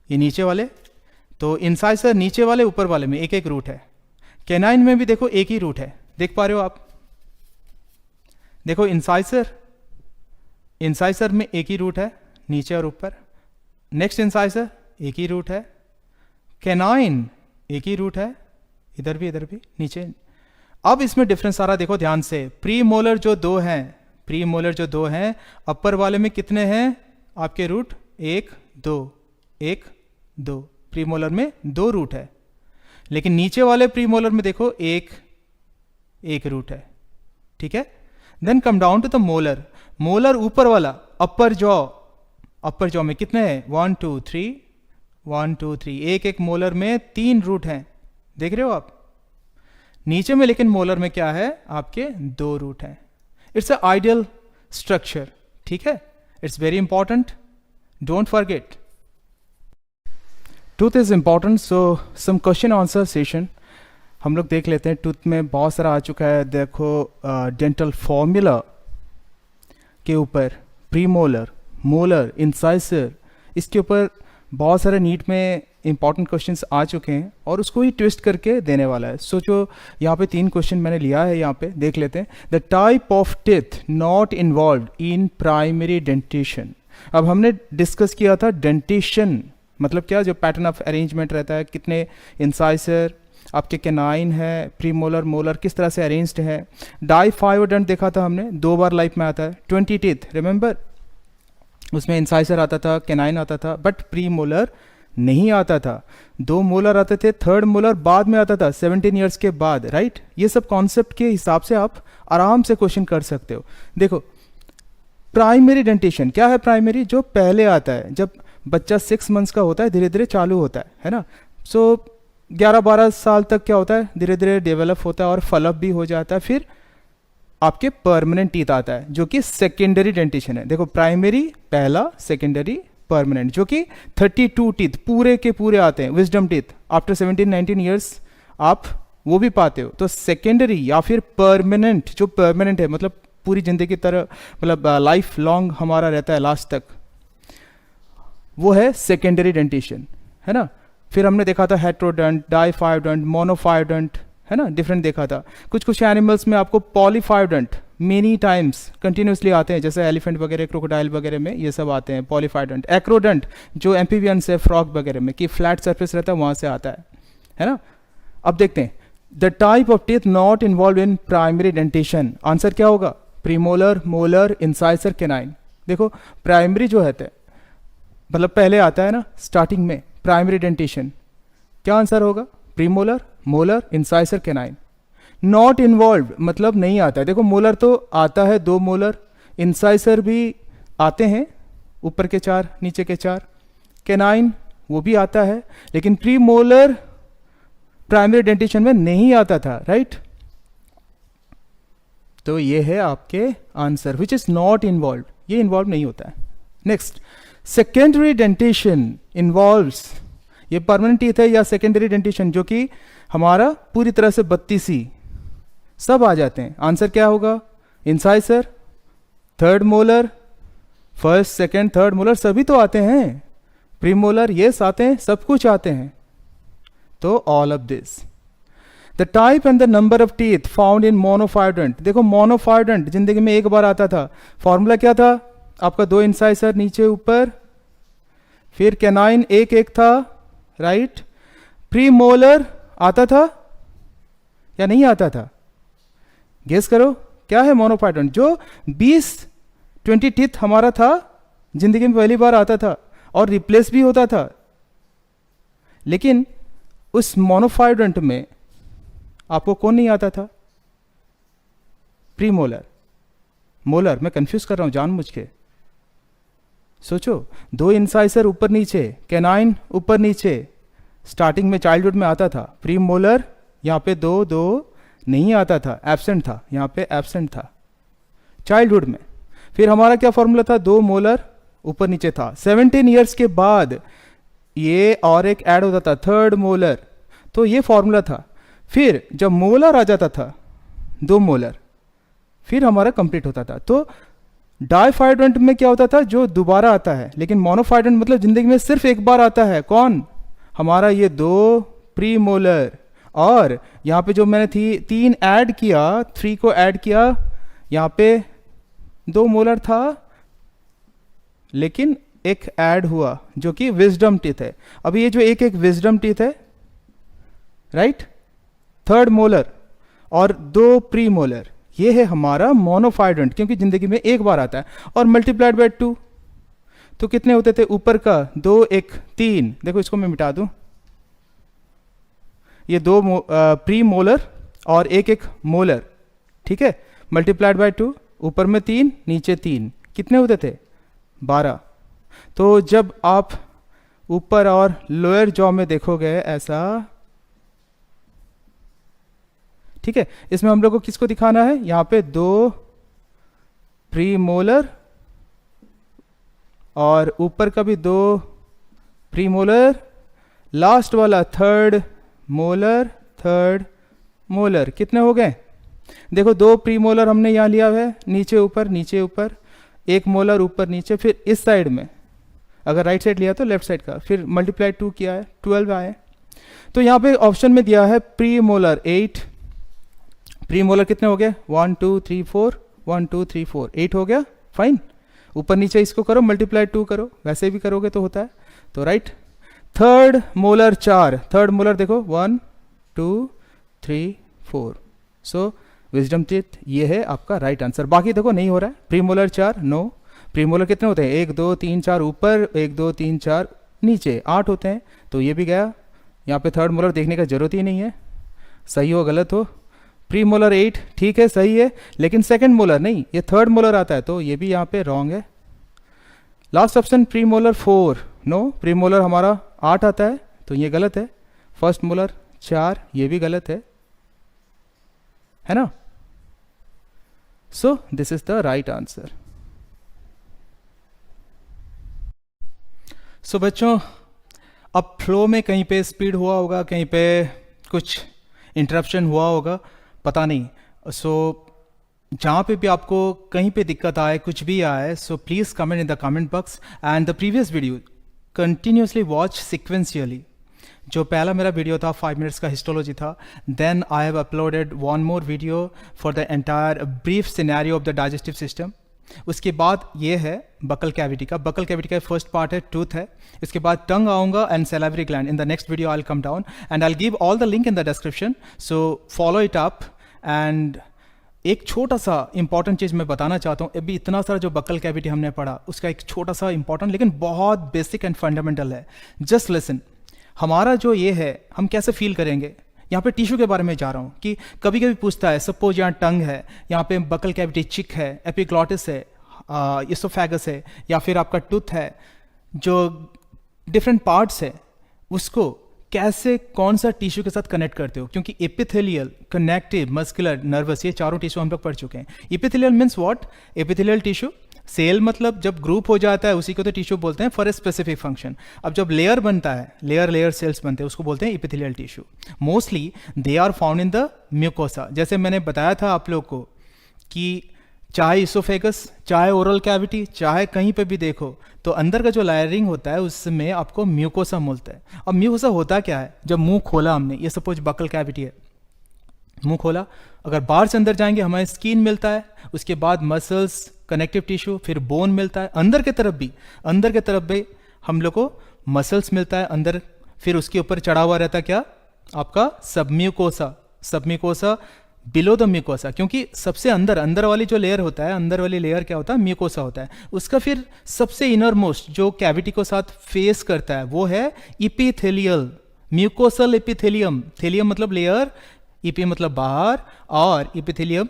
ये नीचे वाले, तो इंसाइसर नीचे वाले, ऊपर वाले में एक एक रूट है। कैनाइन में भी देखो एक ही रूट है, देख पा रहे हो आप, देखो इंसाइसर, इंसाइसर में एक ही रूट है, नीचे और ऊपर। नेक्स्ट इंसाइसर एक ही रूट है, कैनाइन एक ही रूट है, इधर भी नीचे। अब इसमें डिफरेंस आ रहा देखो ध्यान से, प्री मोलर जो दो हैं, प्री मोलर जो दो हैं, अपर वाले में कितने हैं आपके रूट, 1 2 1 2, प्री मोलर में 2 रूट है। लेकिन नीचे वाले प्री मोलर में देखो एक रूट है, ठीक है। Then come down to the molar, molar ऊपर वाला अपर जॉ में कितने हैं 1 2 3 1 2 3, एक मोलर में 3 रूट हैं, देख रहे हो आप। नीचे में लेकिन मोलर में क्या है आपके 2 रूट हैं। इट्स अ आइडियल स्ट्रक्चर, ठीक है, it's very important, don't forget. Tooth is important, so some question answer session हम लोग देख लेते हैं। टूथ में बहुत सारा आ चुका है, देखो डेंटल फॉर्मूला के ऊपर, प्री मोलर, मोलर, इंसाइसर, इसके ऊपर बहुत सारे नीट में इंपॉर्टेंट क्वेश्चंस आ चुके हैं और उसको ही ट्विस्ट करके देने वाला है। सोचो यहाँ पे 3 क्वेश्चन मैंने लिया है, यहाँ पे देख लेते हैं। The type of teeth not involve in primary dentition. अब हमने डिस्कस किया था डेंटेशन मतलब क्या, जो पैटर्न ऑफ अरेंजमेंट रहता है, कितने इंसाइसर आपके कैनाइन है, प्री मोलर, मोलर किस तरह से अरेंज्ड है। डाइफाइवोडेंट देखा था हमने, 2 बार लाइफ में आता है। 20 टीथ रिमेंबर, उसमें इंसाइसर आता था, कैनाइन आता था, बट प्री मोलर नहीं आता था। 2 मोलर आते थे, 3rd मोलर बाद में आता था 17 ईयर्स के बाद, राइट। ये सब कॉन्सेप्ट के हिसाब से आप आराम से क्वेश्चन कर सकते हो। देखो प्राइमरी डेंटेशन क्या है, प्राइमरी जो पहले आता है, जब बच्चा 6 मंथ्स का होता है, धीरे धीरे चालू होता है ना। सो 11-12 साल तक क्या होता है, धीरे धीरे डेवलप होता है और फलअप भी हो जाता है। फिर आपके परमानेंट टीथ आता है जो कि सेकेंडरी डेंटेशन है। देखो प्राइमरी पहला, सेकेंडरी परमानेंट, जो कि 32 टीथ पूरे के पूरे आते हैं, विजडम टीथ आफ्टर 17-19 ईयर्स आप वो भी पाते हो। तो सेकेंडरी या फिर परमानेंट, जो परमानेंट है मतलब पूरी जिंदगी की तरह, मतलब लाइफ लॉन्ग हमारा रहता है लास्ट तक, वो है सेकेंडरी डेंटेशन, है ना। फिर हमने देखा था हेट्रोडेंट, डाइफाइवडेंट, मोनोफाइवडेंट, है ना, डिफरेंट देखा था। कुछ एनिमल्स में आपको पॉलीफाइवडेंट मेनी टाइम्स कंटिन्यूसली आते हैं, जैसे एलिफेंट वगैरह, क्रोकोडाइल वगैरह में ये सब आते हैं पॉलीफाइडेंट। एक्रोडेंट जो एम्फीबियंस है, फ्रॉग वगैरह में कि फ्लैट सरफेस रहता है वहाँ से आता है ना। अब देखते हैं the type of teeth not involve in primary dentition. Answer क्या होगा, प्रीमोलर, मोलर, इंसाइसर, कैनाइन। देखो प्राइमरी जो है मतलब पहले आता है ना स्टार्टिंग में प्राइमरी डेंटेशन, क्या आंसर होगा, premolar, molar, incisor, canine. Not involve मतलब नहीं आता है। देखो मोलर तो आता है 2 मोलर, इंसाइसर भी आते हैं, ऊपर के 4 नीचे के 4, कैनाइन वो भी आता है, लेकिन प्री मोलर प्राइमरी डेंटेशन में नहीं आता था, राइट। तो ये है आपके answer which is not involve, ये इन्वॉल्व नहीं होता है। नेक्स्ट, सेकेंडरी डेंटेशन इन्वॉल्व्स, ये परमानेंट टीथ है या सेकेंडरी डेंटेशन जो कि हमारा पूरी तरह से 32 सब आ जाते हैं। आंसर क्या होगा, इंसाइसर, 3rd molar, 1st, 2nd, 3rd molar सभी तो आते हैं, प्रीमोलर यस आते हैं, सब कुछ आते हैं। तो all of this. The type and the number of teeth found in monophyodont. देखो मोनोफाइडेंट जिंदगी में एक बार आता था, फॉर्मूला क्या था आपका, 2 इंसाइसर नीचे ऊपर, फिर कैनाइन एक था, राइट। प्रीमोलर आता था या नहीं आता था, गेस करो क्या है मोनोफाइडेंट, जो 20-20 टीथ हमारा था, जिंदगी में पहली बार आता था और रिप्लेस भी होता था। लेकिन उस मोनोफाइडेंट में आपको कौन नहीं आता था, प्रीमोलर, मोलर, मैं कंफ्यूज कर रहा हूं जानबूझ के। सोचो 2 इंसाइसर ऊपर नीचे, कैनाइन ऊपर नीचे, स्टार्टिंग में चाइल्डहुड में आता था। प्री मोलर यहाँ पे 2 नहीं आता था, एब्सेंट था, यहाँ पे एब्सेंट था चाइल्डहुड में। फिर हमारा क्या फॉर्मूला था, 2 मोलर ऊपर नीचे था। 17 ईयर्स के बाद ये और एक ऐड होता था 3rd मोलर, तो ये फॉर्मूला था। फिर जब मोलर आ जाता था 2 मोलर, फिर हमारा कंप्लीट होता था। तो डाइफाइडेंट में क्या होता था, जो दोबारा आता है, लेकिन मोनोफाइडेंट मतलब जिंदगी में सिर्फ एक बार आता है। कौन, हमारा ये 2 प्री मोलर, और यहाँ पे जो मैंने 3 ऐड किया, 3 को ऐड किया, यहाँ पे 2 मोलर था, लेकिन एक ऐड हुआ जो कि विजडम टीथ है। अभी ये जो एक एक विजडम टीथ है, राइट, थर्ड मोलर और 2 प्री मोलर, ये है हमारा मोनोफाइडेंट, क्योंकि जिंदगी में एक बार आता है, और मल्टीप्लाइड बाय 2, तो कितने होते थे ऊपर का 2 1 3, देखो इसको मैं मिटा दूं, ये 2 प्री मोलर और एक एक मोलर, ठीक है, मल्टीप्लाइड बाय 2, ऊपर में 3 नीचे 3, कितने होते थे 12। तो जब आप ऊपर और लोअर जॉ में देखोगे ऐसा, ठीक है, इसमें हम लोग को किसको दिखाना है, यहां पे 2 प्री मोलर और ऊपर का भी 2 प्री मोलर, लास्ट वाला थर्ड मोलर, कितने हो गए, देखो 2 प्री मोलर हमने यहां लिया है, नीचे ऊपर 1 मोलर ऊपर नीचे, फिर इस साइड में अगर राइट साइड लिया तो लेफ्ट साइड का, फिर मल्टीप्लाई 2 किया है 12 आए। तो यहां पे ऑप्शन में दिया है प्री मोलर 8, प्री मोलर कितने हो गए 1 2 3 4, 1 2 3 4, 8 हो गया, फाइन। ऊपर नीचे इसको करो, मल्टीप्लाई 2 करो, वैसे भी करोगे तो होता है, तो right. Third molar 4, third molar देखो 1 2 3 4, सो विजडम टीथ ये है आपका राइट आंसर। बाकी देखो नहीं हो रहा है, premolar 4 no, premolar कितने होते हैं 1 2 3 4 ऊपर, 1 2 3 4 नीचे, 8 होते हैं, तो ये भी गया। यहाँ पे थर्ड मोलर देखने का जरूरत ही नहीं है, सही हो गलत हो। प्री मोलर 8 ठीक है सही है, लेकिन सेकंड मोलर नहीं, ये थर्ड मोलर आता है, तो ये भी यहाँ पे रॉन्ग है। Last option premolar 4 no, premolar हमारा 8 आता है, तो ये गलत है। फर्स्ट मोलर 4, ये भी गलत है ना। So this is the right answer. So बच्चों, अब फ्लो में कहीं पे स्पीड हुआ होगा, कहीं पे कुछ इंटरप्शन हुआ होगा, पता नहीं। सो जहाँ पे भी आपको कहीं पे दिक्कत आए, कुछ भी आए, so please comment in the comment box and the previous video continuously watch sequentially. जो पहला मेरा वीडियो था 5 मिनट्स का हिस्टोलॉजी था, then I have uploaded 1 more video for the entire brief scenario of the digestive system. उसके बाद ये है बकल कैविटी का, बकल कैविटी का फर्स्ट पार्ट है टूथ है, इसके बाद टंग आऊंगा and salivary gland. In the next video I will come down and I will give all the link in the description, so follow it up. And एक छोटा सा इंपॉर्टेंट चीज़ मैं बताना चाहता हूँ, अभी इतना सारा जो बकल कैविटी हमने पढ़ा, उसका एक छोटा सा इंपॉर्टेंट लेकिन बहुत बेसिक एंड फंडामेंटल है, जस्ट लिसन। हमारा जो ये है, हम कैसे फील करेंगे, यहाँ पे टिश्यू के बारे में जा रहा हूँ कि कभी कभी पूछता है, सपोज यहाँ टंग है, यहाँ पे बकल कैविटी चिक है, एपिग्लॉटिस है, इसोफेगस है, या फिर आपका टूथ है, जो डिफरेंट पार्ट्स है, उसको कैसे कौन सा टिश्यू के साथ कनेक्ट करते हो, क्योंकि एपिथेलियल, कनेक्टिव, मस्कुलर, नर्वस, ये चारों टिश्यू हम लोग पढ़ चुके हैं। Epithelial means what, epithelial tissue, cell मतलब जब ग्रुप हो जाता है उसी को तो टिश्यू बोलते हैं फॉर ए स्पेसिफिक फंक्शन। अब जब लेयर बनता है, लेयर सेल्स बनते हैं, उसको बोलते हैं epithelial tissue. Mostly they are found in the mucosa. जैसे मैंने बताया था आप लोग को कि चाहे इसोफेगस, चाहे ओरल कैविटी, चाहे कहीं पे भी देखो, तो अंदर का जो लायरिंग होता है उसमें आपको म्यूकोसा मिलता है। अब म्यूकोसा होता क्या है, जब मुंह खोला हमने, ये सपोज बकल कैविटी है, मुंह खोला, अगर बाहर से अंदर जाएंगे हमें स्किन मिलता है, उसके बाद मसल्स, कनेक्टिव टिश्यू, फिर बोन मिलता है, अंदर के तरफ भी हम लोग को मसल्स मिलता है अंदर, फिर उसके ऊपर चढ़ा हुआ रहता है क्या, आपका सबम्यूकोसा बिलो द म्यूकोसा, क्योंकि सबसे अंदर वाली जो लेयर होता है, अंदर वाली लेयर क्या होता है, म्यूकोसा होता है। उसका फिर सबसे इनर मोस्ट जो कैविटी को साथ फेस करता है वो है इपिथेलियल, म्यूकोसल एपिथेलियम। थेलियम मतलब लेयर, इपी मतलब बाहर, और इपिथेलियम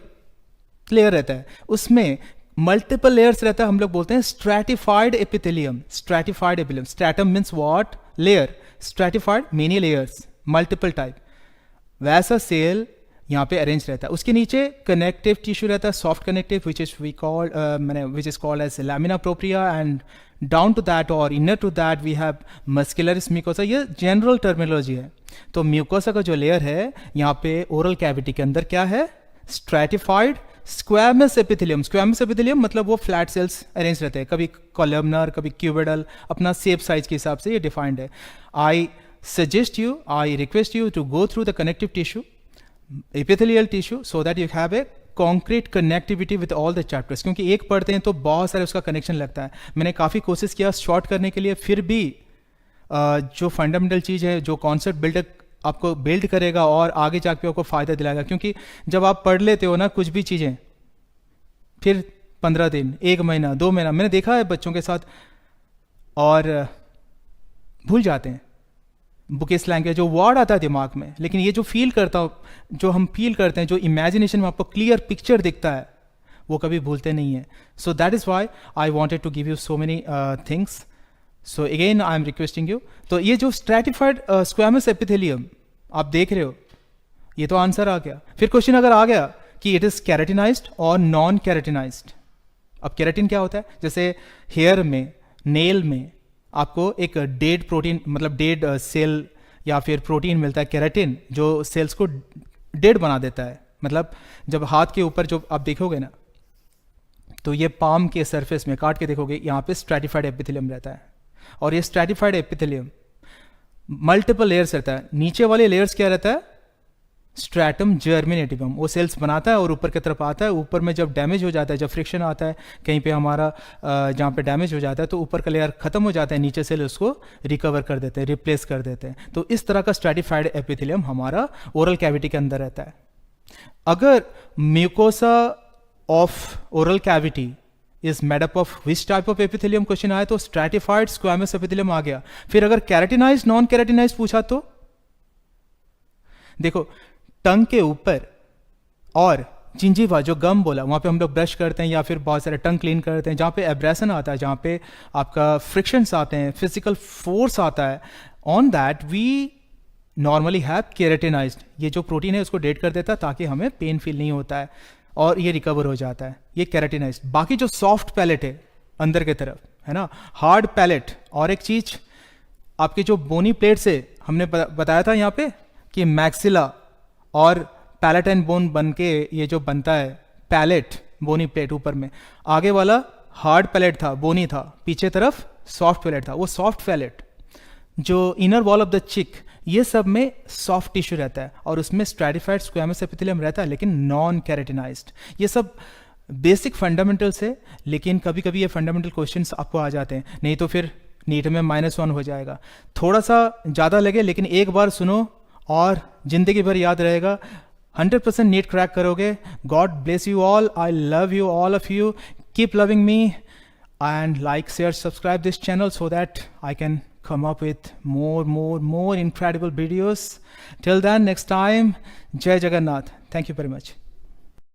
लेयर रहता है, उसमें मल्टीपल लेयर्स रहता है, हम लोग बोलते हैं stratified epithelium. Stratified epithelium, stratum means what, layer, stratified many layers, multiple type, वैसा सेल यहाँ पे अरेंज रहता है। उसके नीचे कनेक्टिव टिश्यू रहता है, soft connective, which is called as lamina propria, and down to that और inner to that we have muscularis mucosa. ये जनरल टर्मिनोलॉजी है। तो म्यूकोसा का जो लेयर है यहाँ पे ओरल कैविटी के अंदर क्या है, stratified squamous epithelium. Squamous epithelium मतलब वो फ्लैट सेल्स अरेंज रहते हैं, कभी कॉलमनर, कभी क्यूबिडल, अपना शेप साइज के हिसाब से ये डिफाइंड है। I request you to go through the connective tissue, epithelial tissue, so that you have a concrete connectivity with all the chapters, क्योंकि एक पढ़ते हैं तो बहुत सारे उसका कनेक्शन लगता है। मैंने काफ़ी कोशिश किया शॉर्ट करने के लिए, फिर भी जो फंडामेंटल चीज़ है, जो कॉन्सेप्ट बिल्ड आपको बिल्ड करेगा और आगे जाके आपको फ़ायदा दिलाएगा। क्योंकि जब आप पढ़ लेते हो ना कुछ भी चीज़ें, फिर 15 दिन, 1 महीना, 2 महीना, मैंने देखा है बच्चों के साथ, और भूल जाते हैं बुक स्लैंग के जो वर्ड आता है दिमाग में, लेकिन ये जो फील करता हो, जो हम फील करते हैं, जो इमेजिनेशन में आपको क्लियर पिक्चर दिखता है, वो कभी भूलते नहीं है। So that is why I wanted to give you so many things. So again I am requesting you. तो ये जो स्ट्रैटिफाइड स्क्वैमस एपिथेलियम आप देख रहे हो, ये तो आंसर आ गया। फिर क्वेश्चन अगर आ गया कि इट इज़ कैरेटिनाइज्ड और नॉन कैरेटिनाइज्ड। अब कैरेटिन क्या होता है? जैसे हेयर में, नेल में आपको एक डेड प्रोटीन, मतलब डेड सेल या फिर प्रोटीन मिलता है केराटिन, जो सेल्स को डेड बना देता है। मतलब जब हाथ के ऊपर जो आप देखोगे ना, तो ये पाम के सरफेस में काट के देखोगे, यहाँ पे स्ट्रैटिफाइड एपिथेलियम रहता है। और ये स्ट्रैटिफाइड एपिथेलियम मल्टीपल लेयर्स रहता है। नीचे वाले लेयर्स क्या रहता है? स्ट्रैटम जर्मिनेटिवम, वो सेल्स बनाता है और ऊपर की तरफ आता है। ऊपर में जब डैमेज हो जाता है, जब फ्रिक्शन आता है कहीं पे हमारा, जहाँ पे डैमेज हो जाता है, तो ऊपर का लेयर खत्म हो जाता है, नीचे से उसको रिकवर कर देते हैं, रिप्लेस कर देते हैं। तो इस तरह का स्ट्रैटिफाइड एपिथेलियम हमारा ओरल कैविटी के अंदर रहता है। अगर mucosa of oral cavity is made up of which type of epithelium question आया तो स्ट्रैटिफाइड स्क्वैमस एपिथेलियम आ गया। फिर अगर कैरेटिनाइज नॉन कैरेटिनाइज पूछा तो देखो, टंग के ऊपर और जिंजीवा जो गम बोला, वहाँ पे हम लोग ब्रश करते हैं या फिर बहुत सारे टंग क्लीन करते हैं, जहाँ पे एब्रेशन आता है, जहाँ पे आपका फ्रिक्शंस आते हैं, फिजिकल फोर्स आता है, on that we normally have keratinized. ये जो प्रोटीन है उसको डेड कर देता है ताकि हमें पेन फील नहीं होता है और ये रिकवर हो जाता है, ये केराटिनाइज्ड। बाकी जो सॉफ्ट पैलेट है अंदर की तरफ, है ना, हार्ड पैलेट। और एक चीज, आपके जो बोनी प्लेट से हमने बताया था यहाँ पे कि मैक्सिला और पैलेटाइन बोन बन के ये जो बनता है पैलेट, बोनी प्लेट ऊपर में, आगे वाला हार्ड पैलेट था, बोनी था, पीछे तरफ सॉफ्ट पैलेट था। वो सॉफ्ट पैलेट जो इनर वॉल ऑफ द चिक, ये सब में सॉफ्ट टिश्यू रहता है और उसमें स्ट्रैटिफाइड स्क्वैमस एपिथेलियम रहता है, लेकिन नॉन कैरेटिनाइज्ड। ये सब बेसिक फंडामेंटल्स है, लेकिन कभी कभी ये फंडामेंटल क्वेश्चंस आपको आ जाते हैं, नहीं तो फिर नीट में -1 हो जाएगा। थोड़ा सा ज़्यादा लगे, लेकिन एक बार सुनो और जिंदगी भर याद रहेगा। 100% नीट क्रैक करोगे। God bless you all. I love you, all of you. Keep loving me and like, share, subscribe this channel so that I can come up with more incredible videos. Till then, next time, Jai Jagannath. Thank you very much.